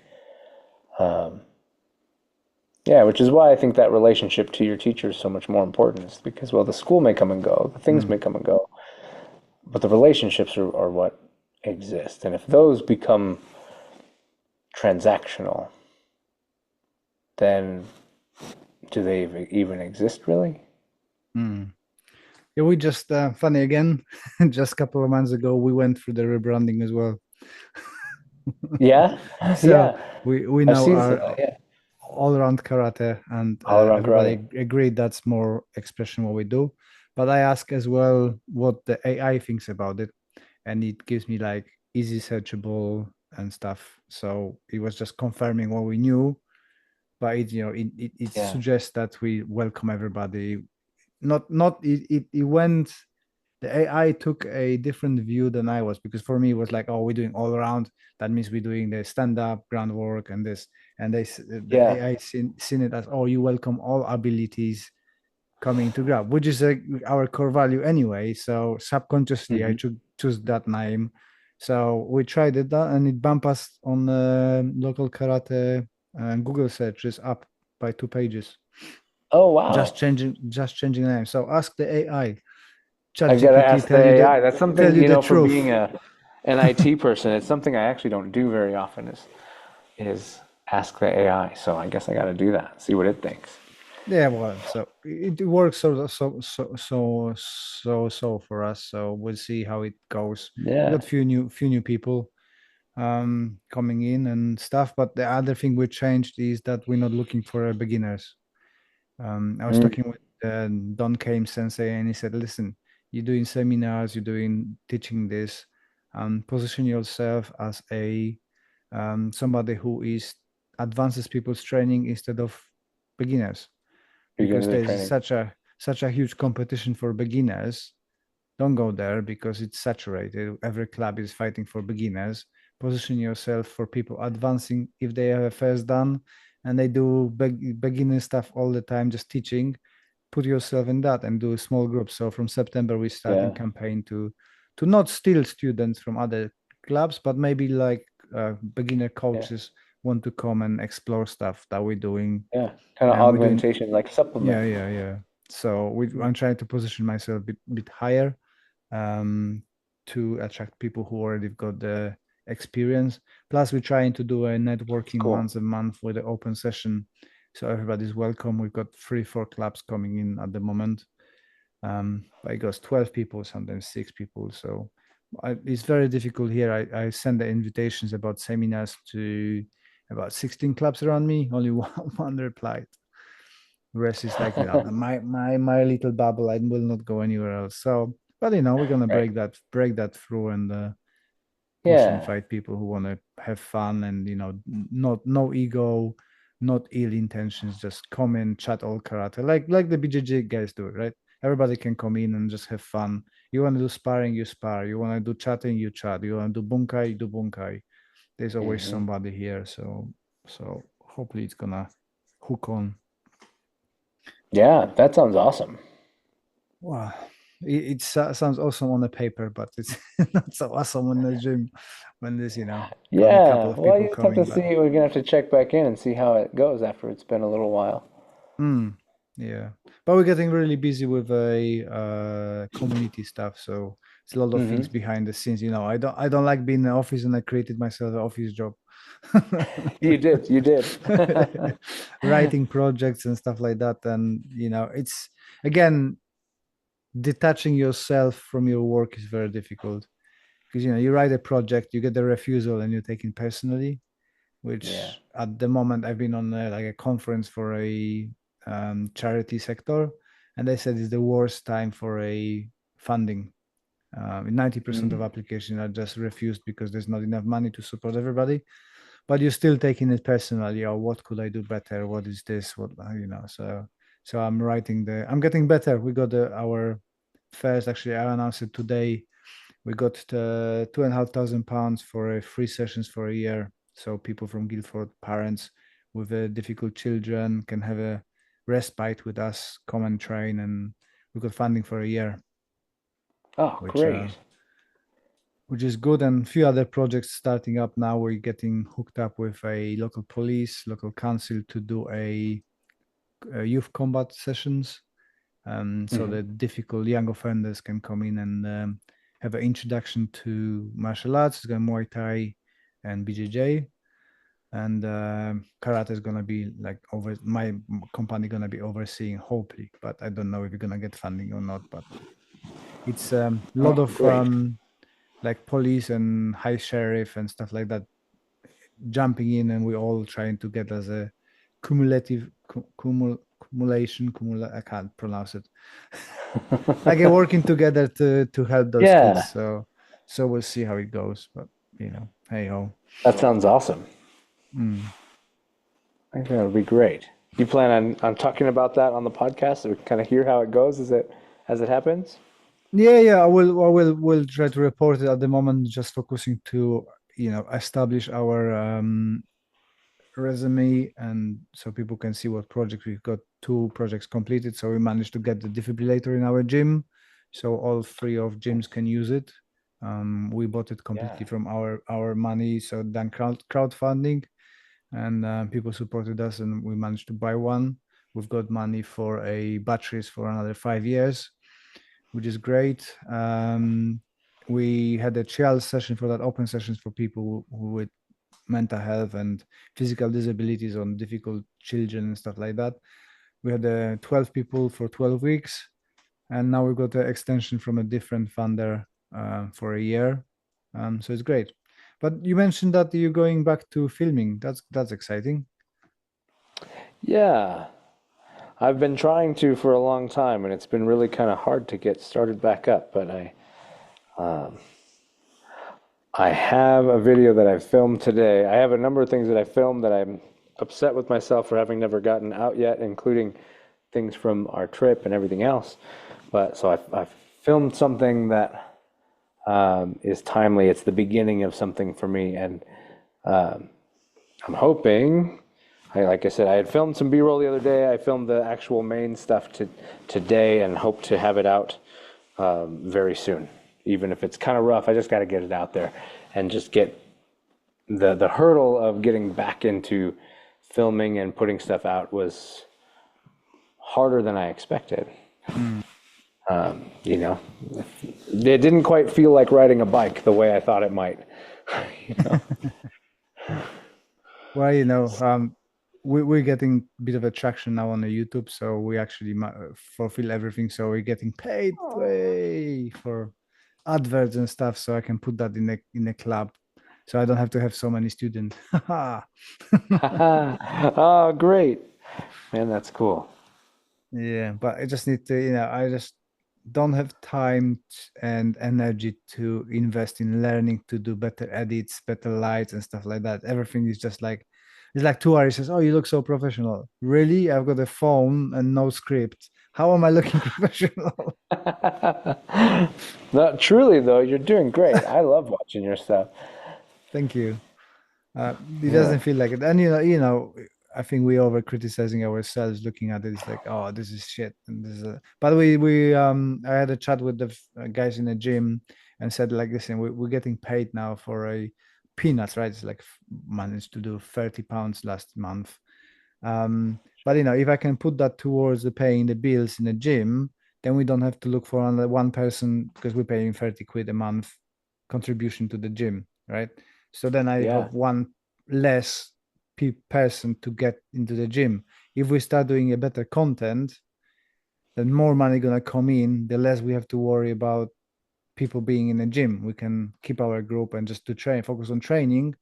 Yeah, which is why I think that relationship to your teacher is so much more important. Is because, well, the school may come and go, the things Mm. may come and go, but the relationships are what exist. And if those become transactional, then do they even exist really? Mm. Yeah, we just funny again. Just a couple of months ago, we went through the rebranding as well. Yeah, So yeah. we I've now seen some of are that, yeah. all around karate, and All around karate. everybody agreed that's more expression what we do. But I ask as well what the AI thinks about it, and it gives me like easy searchable and stuff. So it was just confirming what we knew, but it Yeah, suggests that we welcome everybody. Not it went, the AI took a different view than I was, because for me it was like, oh, we're doing all around. That means we're doing the stand up, groundwork, and this. And the yeah. AI seen it as, oh, you welcome all abilities coming to grab, which is our core value anyway. So subconsciously, I Hmm. choose that name, So we tried it and it bumped us on local karate Google searches up by 2 pages. Oh, wow. Just changing the name. So ask the AI. I gotta ChatGPT ask the AI. That's tell something, you the for truth. being an IT person, it's something I actually don't do very often is ask the AI. So I guess I gotta do that, see what it thinks. Yeah, well, so it works so for us. So we'll see how it goes. We Yeah. got few new people coming in and stuff. But the other thing we changed is that we're not looking for beginners. I was Mm, talking with Don Kame Sensei, and he said, "Listen, you're doing seminars, you're doing teaching this. Position yourself as a somebody who is advances people's training instead of beginners, because beginner there's training. such a huge competition for beginners. Don't go there because it's saturated. Every club is fighting for beginners. Position yourself for people advancing if they have a first dan and they do beginner stuff all the time, just teaching. Put yourself in that and do a small group. So from September, we're starting Yeah. campaign to not steal students from other clubs, but maybe like beginner Yeah. coaches want to come and explore stuff that we're doing, Yeah. Kind of and we're doing. augmentation, like supplement. Yeah. So I'm trying to position myself a bit higher, um, to attract people who already got the experience. Plus, we're trying to do a networking Cool. once a month with an open session, so everybody's welcome. We've got 3, 4 clubs coming in at the moment. But it goes 12 people, sometimes 6 people. So it's very difficult here. I send the invitations about seminars to about 16 clubs around me. Only one replied. The rest is like my little bubble. I will not go anywhere else. So, but we're gonna Right. break that through and push and Yeah. fight people who want to have fun and not no ego, not ill intentions. Just come in, chat all karate, like the BJJ guys do, right? Everybody can come in and just have fun. You want to do sparring, you spar. You want to do chatting, you chat. You want to do bunkai, you do bunkai. There's always Hmm. somebody here. So hopefully it's gonna hook on. Yeah, that sounds awesome. Wow, it sounds awesome on the paper, but it's not so awesome in the gym when there's only a couple Yeah. of Well, people you just have to coming. see. But We're gonna have to check back in and see how it goes after it's been a little while. mm, yeah, but we're getting really busy with a community stuff, so it's a lot of things Hmm. behind the scenes. I don't like being in the office, and I created myself an office job. You did. You did. Writing projects and stuff like that, and it's again detaching yourself from your work is very difficult because you write a project, you get the refusal, and you take it personally. Yeah. Which at the moment I've been on like a conference for a charity sector, and they said it's the worst time for a funding. 90% of Mm. applications are just refused because there's not enough money to support everybody. But you're still taking it personally. Oh, what could I do better? What is this? What So I'm getting better. We got our first. Actually, I announced it today. We got £2,500 for free sessions for a year. So people from Guildford, parents with difficult children, can have a respite with us, come and train, and we got funding for a year, Oh, which uh, great. which is good. And a few other projects starting up now. We're getting hooked up with a local police, local council to do a youth combat sessions. So Hmm. the difficult young offenders can come in and have an introduction to martial arts. It's going Muay Thai and BJJ, and karate is gonna be like over my company gonna be overseeing, hopefully, but I don't know if we're gonna get funding or not. But it's a lot Oh, of great. like police and high sheriff and stuff like that jumping in, and we're all trying to get as a cumulative I can't pronounce it. Like working together to help those kids. Yeah, So we'll see how it goes. But hey ho. that sounds awesome. Mm. I think that would be great. You plan on talking about that on the podcast so we can kind of hear how it goes as it happens? Yeah. I will try to report it at the moment. Just focusing to establish our resume, and so people can see what projects we've got. 2 projects completed. So we managed to get the defibrillator in our gym, so all 3 of gyms can use it. We bought it completely Yeah. from our money, so done crowdfunding, and people supported us, and we managed to buy one. We've got money for a batteries for another 5 years, which is great. We had a trial session for that, open sessions for people who with mental health and physical disabilities on difficult children and stuff like that. We had 12 people for 12 weeks, and now we got an extension from a different funder for a year. So it's great. But you mentioned that you're going back to filming. That's exciting. Yeah. I've been trying to for a long time, and it's been really kind of hard to get started back up. But I have a video that I filmed today. I have a number of things that I filmed that I'm upset with myself for having never gotten out yet, including things from our trip and everything else. But so I filmed something that is timely. It's the beginning of something for me, and I'm hoping. Like I said, I had filmed some B-roll the other day. I filmed the actual main stuff today, and hope to have it out very soon. Even if it's kind of rough, I just got to get it out there, and just get the hurdle of getting back into filming and putting stuff out was harder than I expected. Mm. You know, it didn't quite feel like riding a bike the way I thought it might. You know? Well, we're getting a bit of attraction now on the YouTube, so we actually fulfill everything. So we're getting paid way for adverts and stuff, so I can put that in a club, so I don't have to have so many students. Oh, great. Man, that's cool. Yeah, but I just need to, I just don't have time and energy to invest in learning to do better edits, better lights, and stuff like that. Everything is just like, it's like 2 hours. Says, "Oh, you look so professional." Really? I've got a phone and no script. How am I looking professional? No, truly though, you're doing great. I love watching your stuff. Thank you. It Yeah. doesn't feel like it. And I think we over criticizing ourselves looking at it. It's like, oh, this is shit. And this is by the way, I had a chat with the guys in the gym and said like, listen, we're getting paid now for a peanuts, right? It's like managed to do 30 pounds last month. But if I can put that towards the paying the bills in the gym, then we don't have to look for another one person because we're paying 30 quid a month contribution to the gym, right? So then I have Yeah. one less person to get into the gym. If we start doing a better content, then more money gonna come in. The less we have to worry about people being in the gym. We can keep our group and just to train, focus on training,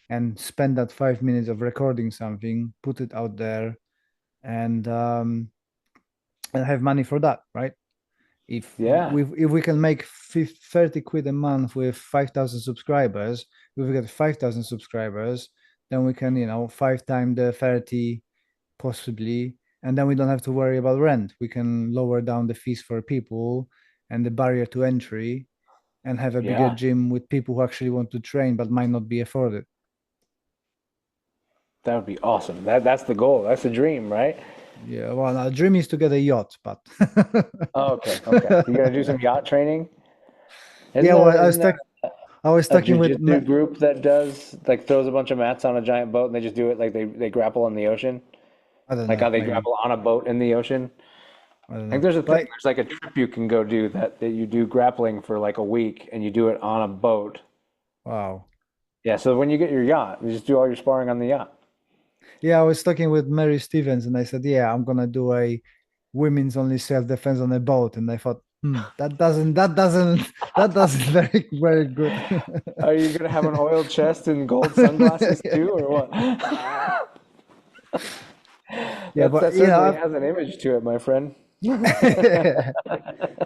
and spend that 5 minutes of recording something, put it out there, and have money for that, right? Yeah. If we can make 30 quid a month with 5,000 subscribers, if we get 5,000 subscribers, then we can, 5 times the 30 possibly, and then we don't have to worry about rent. We can lower down the fees for people and the barrier to entry, and have a bigger Yeah. gym with people who actually want to train but might not be afforded. That would be awesome. That's the goal. That's the dream, right? Yeah, well, our dream is to get a yacht, but Oh, okay. Okay. You gonna do some yacht training? Isn't yeah, there well, isn't there I was a talking with jujitsu group that does like throws a bunch of mats on a giant boat and they just do it like they grapple in the ocean? I don't Like know, how they maybe grapple on a boat in the ocean? I don't I think know, there's a thing, but there's like a trip you can go do that you do grappling for like a week and you do it on a boat. wow. Yeah, so when you get your yacht, you just do all your sparring on the yacht. Yeah, I was talking with Mary Stevens, and I said, "Yeah, I'm gonna do a women's only self-defense on a boat." And I thought, that doesn't very good. Are you gonna have an oil chest and gold sunglasses too, or what? Yeah, That but certainly has an image to it, my friend.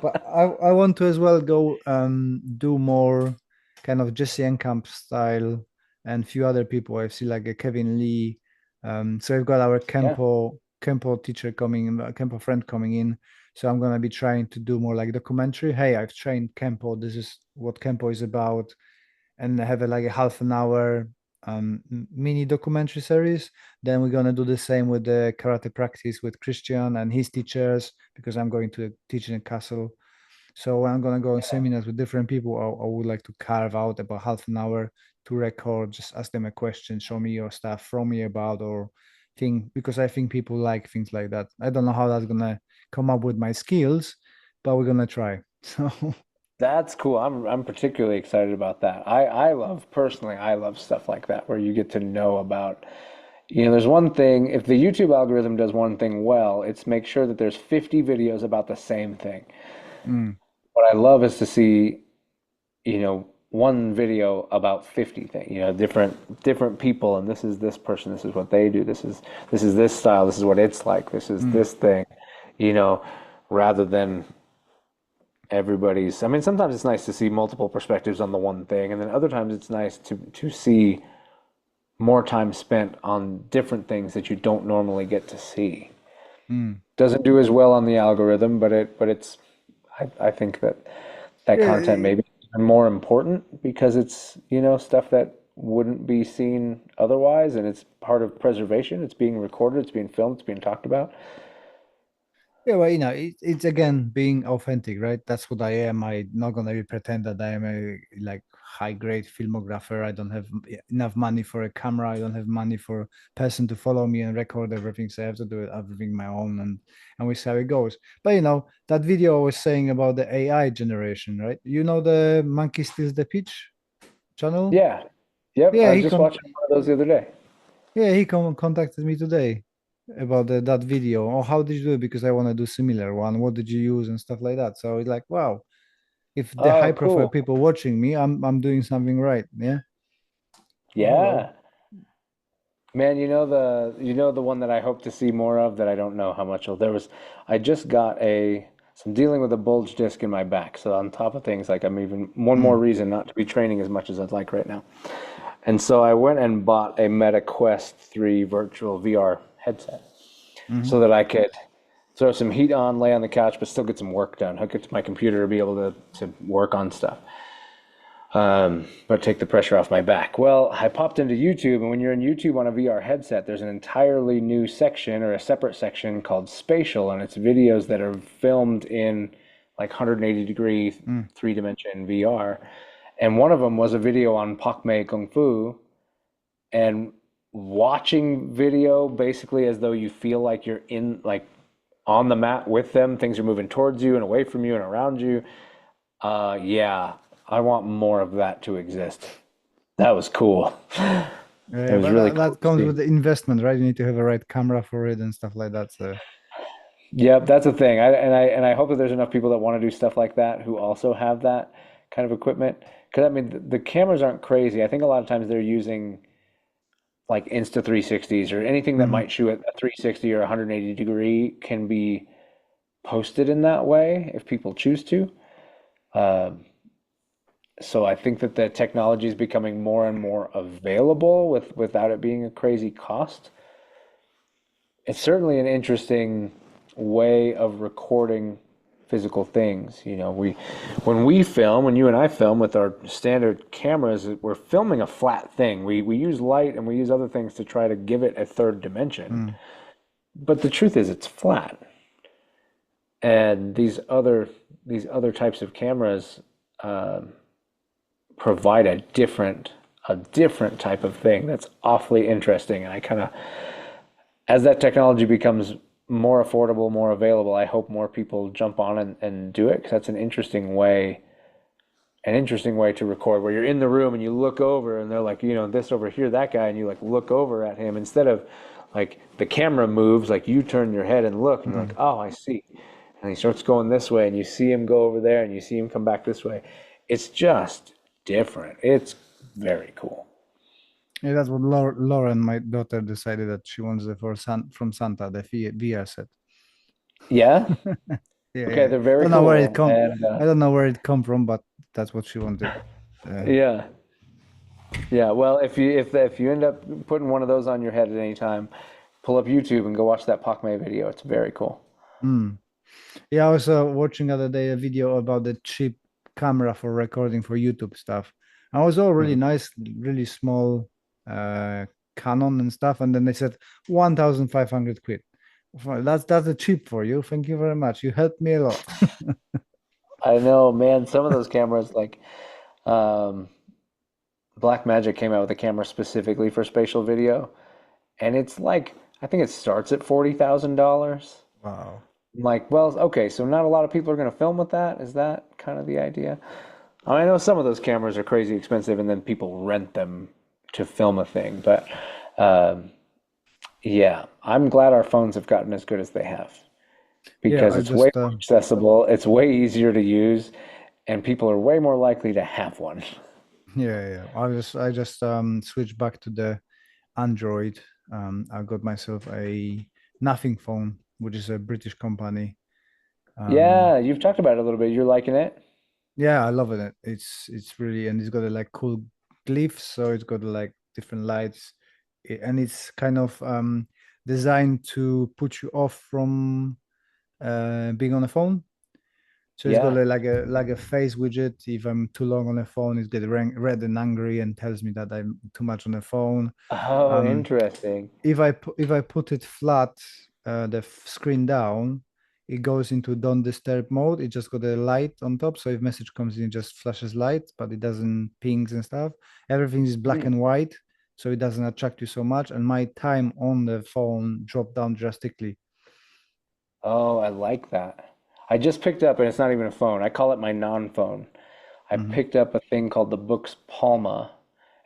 but I want to as well go do more kind of Jesse Enkamp style and few other people. I see like a Kevin Lee. So I've got our Yeah, Kempo teacher coming in, Kempo friend coming in. So I'm gonna be trying to do more like documentary. Hey, I've trained Kempo. This is what Kempo is about, and have like a half an hour mini documentary series. Then we're gonna do the same with the karate practice with Christian and his teachers because I'm going to teach in a castle. So when I'm gonna go on seminars with different people, I would like to carve out about half an hour to record, just ask them a question, show me your stuff, throw me about or thing, because I think people like things like that. I don't know how that's gonna come up with my skills, but we're gonna try. So That's cool. I'm particularly excited about that. I love personally, I love stuff like that where you get to know about, there's one thing, if the YouTube algorithm does one thing well, it's make sure that there's 50 videos about the same thing. mm, What I love is to see, one video about 50 things, different people, and this is this person, this is what they do, this is this style, this is what it's like, this is mm. this thing, you know, rather than everybody's. I mean, sometimes it's nice to see multiple perspectives on the one thing, and then other times it's nice to see more time spent on different things that you don't normally get to see. Mm. Doesn't do as well on the algorithm, but it's I think that Yeah, content may be even more important because it's, stuff that wouldn't be seen otherwise, and it's part of preservation. It's being recorded, it's being filmed, it's being talked about. yeah, well, it's again being authentic, right? That's what I am. I'm not gonna be pretend that I am a like high grade filmographer. I don't have enough money for a camera. I don't have money for a person to follow me and record everything. So I have to do everything my own, and we see how it goes. But that video I was saying about the AI generation, right? You know the Monkey Steals the Pitch channel? Yeah. Yep, I Yeah, was just watching one of those the other day. he contacted me today about that video. Oh, how did you do it? Because I want to do similar one. What did you use and stuff like that? So it's like, wow, if the high Oh, profile cool. people watching me, I'm doing something right. Yeah. Oh, hello. Yeah. Man, you know the one that I hope to see more of that I don't know how much I just got so I'm dealing with a bulge disc in my back. So on top of things, like I'm even one more Mm, reason not to be training as much as I'd like right now. And so I went and bought a Meta Quest 3 virtual VR headset mm, so that I could throw some heat on, lay on the couch, but still get some work done, hook it to my computer to be able to work on stuff. But take the pressure off my back. Well, I popped into YouTube, and when you're in YouTube on a VR headset, there's an entirely new section or a separate section called Spatial, and it's videos that are filmed in like 180 degree mm. three dimension VR. And one of them was a video on Pak Mei Kung Fu, and watching video basically as though you feel like you're in like on the mat with them. Things are moving towards you and away from you and around you. Yeah, I want more of that to exist. That was cool. It Yeah, was but really cool that to comes see. with the investment, right? You need to have a right camera for it and stuff like that. So, Yep, that's a thing. And I hope that there's enough people that want to do stuff like that who also have that kind of equipment. Because I mean, the cameras aren't crazy. I think a lot of times they're using like Insta 360s or anything that mhm. might shoot at a 360 or 180 degree can be posted in that way if people choose to. Um, so I think that the technology is becoming more and more available without it being a crazy cost. It's certainly an interesting way of recording physical things. When you and I film with our standard cameras, we're filming a flat thing. We use light and we use other things to try to give it a third dimension. Mm. But the truth is it's flat. And these other types of cameras provide a different type of thing that's awfully interesting. And I kind of, as that technology becomes more affordable, more available, I hope more people jump on and do it because that's an interesting way to record where you're in the room and you look over and they're like, this over here, that guy, and you like look over at him instead of like the camera moves, like you turn your head and look and you're like, Mm. oh, I see. And he starts going this way and you see him go over there and you see him come back this way. It's just different. It's very cool. Yeah, that's what Lauren, my daughter, decided that she wants the from Santa, the VR set. Yeah. Yeah, Okay, yeah. they're very Don't know where it cool. come. And I don't know where it come from, but that's what she wanted. yeah. Yeah, well, if you end up putting one of those on your head at any time, pull up YouTube and go watch that Pak Mei video. It's very cool. Mm. Yeah, I was watching the other day a video about the cheap camera for recording for YouTube stuff. And it was all really Mhm. nice, really small uh Canon and stuff. And then they said 1,500 quid. Well, that's a cheap for you. Thank you very much. You helped me a lot. I know, man. Some of those cameras, like um, Blackmagic came out with a camera specifically for spatial video, and it's like I think it starts at $40,000. Wow. I'm like, well, okay, so not a lot of people are going to film with that. Is that kind of the idea? I know some of those cameras are crazy expensive, and then people rent them to film a thing. But um, yeah, I'm glad our phones have gotten as good as they have Yeah, because I it's way just more accessible, it's way easier to use, and people are way more likely to have one. yeah. I just switched back to the Android. I got myself a Nothing phone, which is a British company. Um, Yeah, you've talked about it a little bit. You're liking it? yeah, I love it. It's really, and it's got a like cool glyphs, so it's got like different lights, and it's kind of designed to put you off from being on the phone. So it's got Yeah. like a face widget. If I'm too long on the phone, it gets red and angry and tells me that I'm too much on the phone. Oh, Um, interesting. if I put it flat, the screen down, it goes into don't disturb mode. It just got a light on top, so if message comes in, it just flashes light, but it doesn't pings and stuff. Everything is black Hmm. and white, so it doesn't attract you so much. And my time on the phone dropped down drastically. Oh, I like that. I just picked up, and it's not even a phone. I call it my non-phone. I Hmm. picked up a thing called the Books Palma,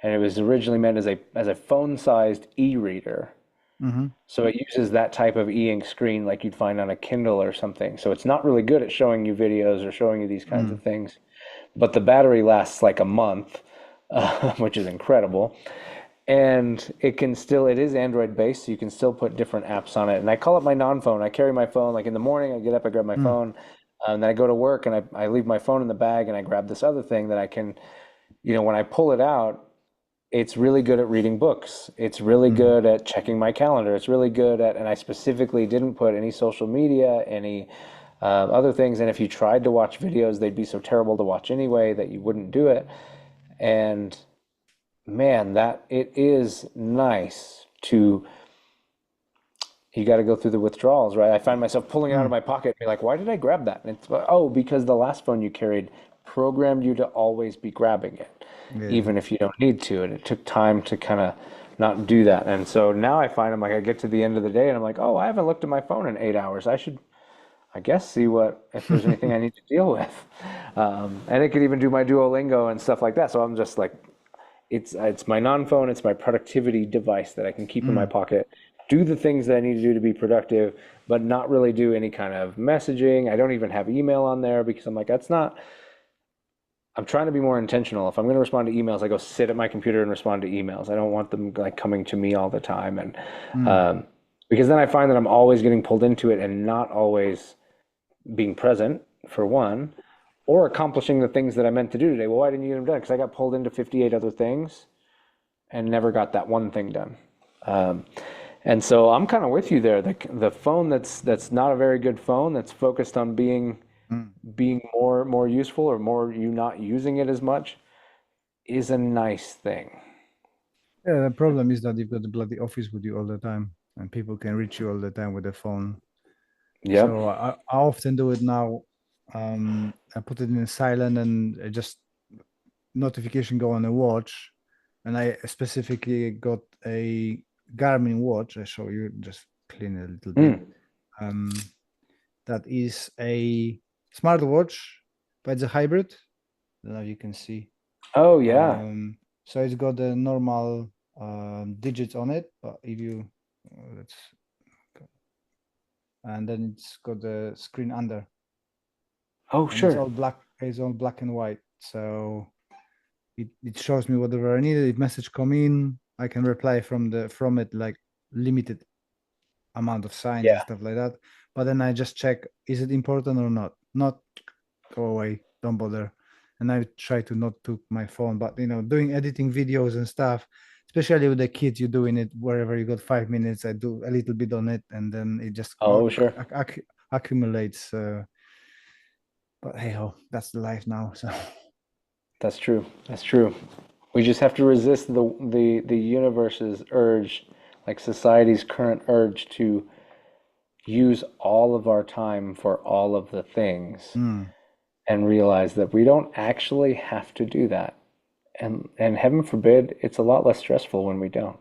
and it was originally meant as a phone-sized e-reader. Hmm. So it uses that type of e-ink screen like you'd find on a Kindle or something. So it's not really good at showing you videos or showing you these kinds of Mm. things. But the battery lasts like a month, which is incredible. And it is Android based, so you can still put different apps on it. And I call it my non-phone. I carry my phone, like in the morning, I get up, I grab my Mm. phone, and then I go to work and I leave my phone in the bag and I grab this other thing that I can, when I pull it out, it's really good at reading books. It's really Mm. good at checking my calendar. It's really good at, and I specifically didn't put any social media, any other things. And if you tried to watch videos, they'd be so terrible to watch anyway that you wouldn't do it. And man, that it is nice to, you got to go through the withdrawals, right? I find myself pulling it out of Mm. my pocket and be like, why did I grab that? And it's, oh, because the last phone you carried programmed you to always be grabbing it, Yeah. even if you don't need to. And it took time to kind of not do that. And so now I find I'm like, I get to the end of the day and I'm like, oh, I haven't looked at my phone in 8 hours. I should, I guess, see if there's anything I need to deal with. And it could even do my Duolingo and stuff like that. So I'm just like, it's my non-phone, it's my productivity device that I can keep in my Mm. pocket, do the things that I need to do to be productive, but not really do any kind of messaging. I don't even have email on there because I'm like, that's not, I'm trying to be more intentional. If I'm going to respond to emails, I go sit at my computer and respond to emails. I don't want them like coming to me all the time. And Mm. um, because then I find that I'm always getting pulled into it and not always being present, for one, or accomplishing the things that I meant to do today. Well, why didn't you get them done? Because I got pulled into 58 other things and never got that one thing done. Um, and so I'm kind of with you there. The phone that's not a very good phone that's focused on Mm. being more useful or more you not using it as much is a nice thing. Yeah, the problem is that you've got the bloody office with you all the time, and people can reach you all the time with their phone. Yep. So I often do it now. I put it in silent, and I just notification go on a watch, and I specifically got a Garmin watch. I show you, just clean it a little bit. Mm. Um, that is a smartwatch, but it's a hybrid. Now you can see. Oh yeah. Um, so it's got the normal digits on it, but if you let's and then it's got the screen under, Oh and it's sure. all black. It's all black and white. So it shows me whatever I needed. If message come in, I can reply from it like limited amount of signs and Yeah. stuff like that. But then I just check, is it important or not? Not, go away, don't bother. And I try to not took my phone, but doing editing videos and stuff, especially with the kids, you're doing it wherever you got 5 minutes. I do a little bit on it, and then it just Oh sure. accumulates. But hey ho, that's the life now. So That's true. That's true. We just have to resist the universe's urge, like society's current urge to use all of our time for all of the things. mm, and realize that we don't actually have to do that. And heaven forbid, it's a lot less stressful when we don't.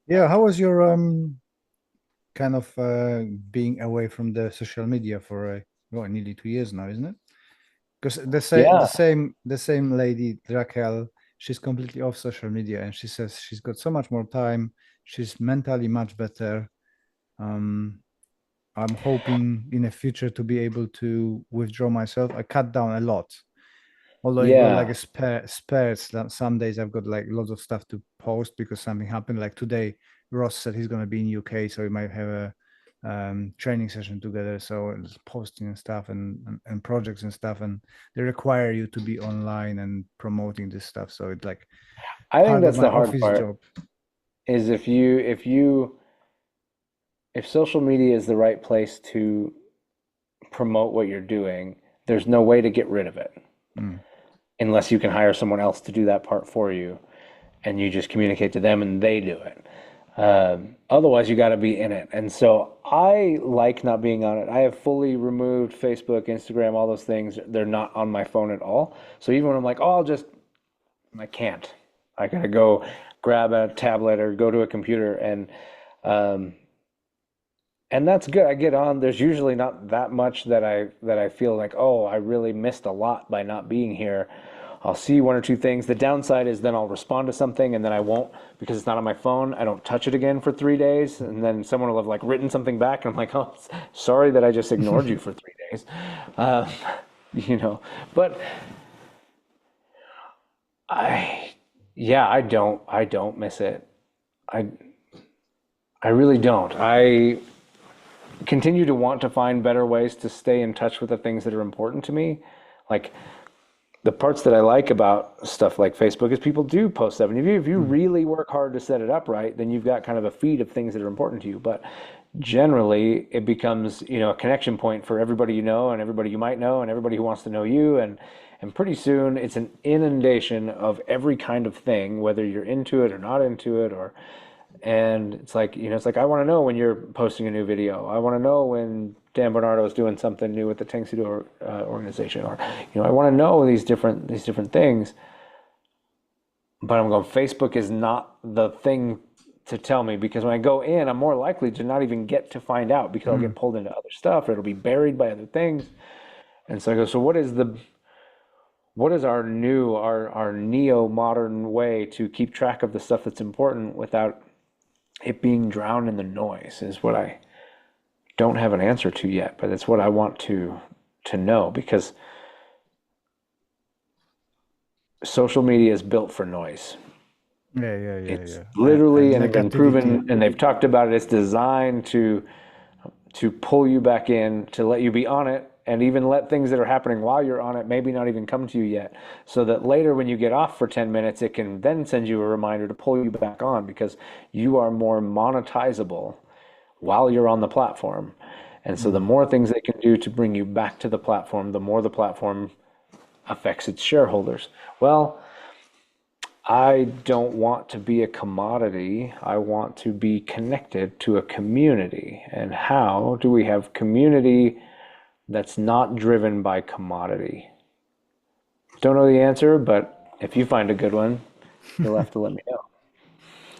Yeah, how was your kind of being away from the social media for well, nearly 2 years now, isn't it? Because Yeah, the same lady Raquel, she's completely off social media, and she says she's got so much more time. She's mentally much better. Um, I'm hoping in the future to be able to withdraw myself. I cut down a lot. Although I've got like yeah. a spares. Some days I've got like lots of stuff to post because something happened. Like today, Ross said he's going to be in UK, so we might have a training session together. So it's posting and stuff and projects and stuff, and they require you to be online and promoting this stuff. So it's like I think part of that's my the hard office part job. is if social media is the right place to promote what you're doing, there's no way to get rid of it Mm. unless you can hire someone else to do that part for you and you just communicate to them and they do it. Otherwise, you got to be in it. And so I like not being on it. I have fully removed Facebook, Instagram, all those things. They're not on my phone at all. So even when I'm like, oh, I can't. I got to go grab a tablet or go to a computer um, and that's good. I get on. There's usually not that much that I feel like, oh, I really missed a lot by not being here. I'll see one or two things. The downside is then I'll respond to something and then I won't because it's not on my phone. I don't touch it again for 3 days, and then someone will have like written something back, and I'm like, oh, sorry that I just ignored you for 3 days. Um, you know, but I, yeah, I don't miss it. I, I really don't. I continue to want to find better ways to stay in touch with the things that are important to me. Like the parts that I like about stuff like Facebook is people do post stuff. And if you Mm. really work hard to set it up right, then you've got kind of a feed of things that are important to you. But generally it becomes, a connection point for everybody you know and everybody you might know and everybody who wants to know you. And pretty soon it's an inundation of every kind of thing, whether you're into it or not into it, or and it's like I want to know when you're posting a new video. I want to know when Dan Bernardo is doing something new with the Tank Sudo organization, or I want to know these different things. But I'm going, Facebook is not the thing to tell me, because when I go in, I'm more likely to not even get to find out because I'll Mm. get pulled into other stuff, or it'll be buried by other things. And so I go, so what is our neo modern way to keep track of the stuff that's important without it being drowned in the noise, is what I don't have an answer to yet, but it's what I want to know, because social media is built for noise. Yeah, yeah, yeah, It's yeah. literally, And and it's been negativity. proven, and they've talked about it, it's designed to pull you back in, to let you be on it, and even let things that are happening while you're on it maybe not even come to you yet, so that later when you get off for 10 minutes, it can then send you a reminder to pull you back on, because you are more monetizable while you're on the platform. And so the Mm. more things they can do to bring you back to the platform, the more the platform affects its shareholders. Well, I don't want to be a commodity. I want to be connected to a community. And how do we have community that's not driven by commodity? Don't know the answer, but if you find a good one, you'll have to let me know.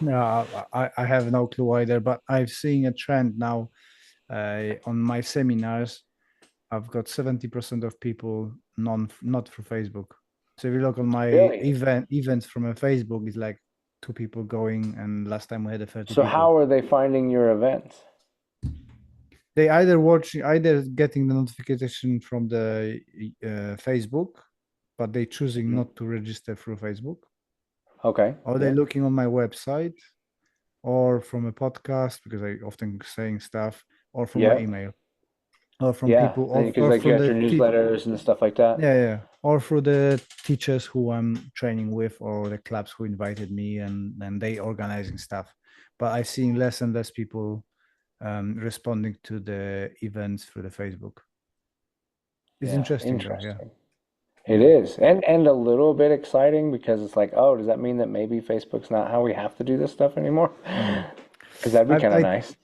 No, I have no clue either, but I've seen a trend now on my seminars. I've got 70% of people not for Facebook. So if you look on my Really? events from a Facebook, it's like two people going, and last time we had a 30 So people. how are they finding your events? They either getting the notification from the Facebook, but they choosing Mhm. not to register through Facebook, Okay. or they Yeah. looking on my website, or from a podcast because I often saying stuff, or from my Yeah. email, or from Yeah. people, Because or like you from got the your newsletters and stuff like that. yeah, yeah, or through the teachers who I'm training with, or the clubs who invited me, and they organizing stuff. But I've seen less and less people responding to the events through the Facebook. It's Yeah. interesting though, yeah. Interesting. It is. And a little bit exciting, because it's like, oh, does that mean that maybe Facebook's not how we have to do this stuff anymore? Mm. Because that'd be I, kind of I nice.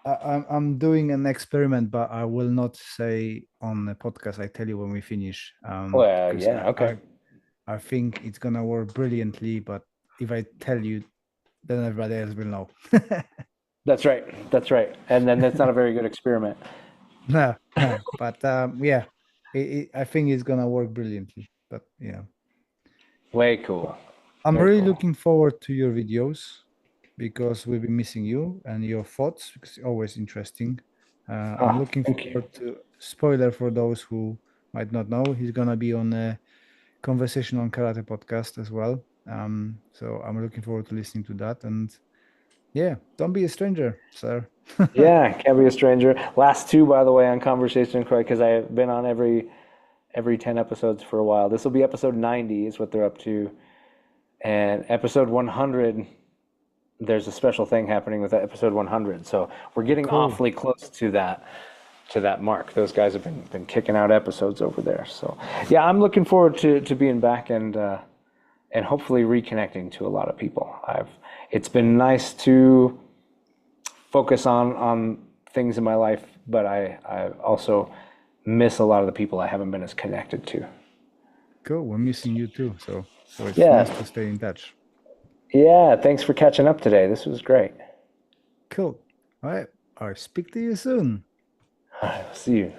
I'm doing an experiment, but I will not say on the podcast. I tell you when we finish, Well, because yeah, okay. I think it's gonna work brilliantly. But if I tell you, then everybody else will know. That's right. That's right. And then that's not a very good experiment. No, no. But yeah, I think it's gonna work brilliantly. But yeah, Way cool. I'm Very really cool. looking forward to your videos because we've been missing you and your thoughts because it's always interesting. I'm Ah, looking thank you. forward to spoiler for those who might not know. He's gonna be on a conversation on karate podcast as well. So I'm looking forward to listening to that. And yeah, don't be a stranger, sir. Yeah, can't be a stranger. Last two, by the way, on Conversation Croy, because I've been on every 10 episodes for a while. This will be episode 90 is what they're up to. And episode 100, there's a special thing happening with episode 100. So we're getting Cool. awfully close to that mark. Those guys have been kicking out episodes over there. So yeah, I'm looking forward to being back and hopefully reconnecting to a lot of people. It's been nice to focus on things in my life, but I also miss a lot of the people I haven't been as connected to. Cool. We're missing you too. So it's Yeah, nice to stay in touch. yeah. Thanks for catching up today. This was great. Cool. All right. I'll speak to you soon. All right, see you.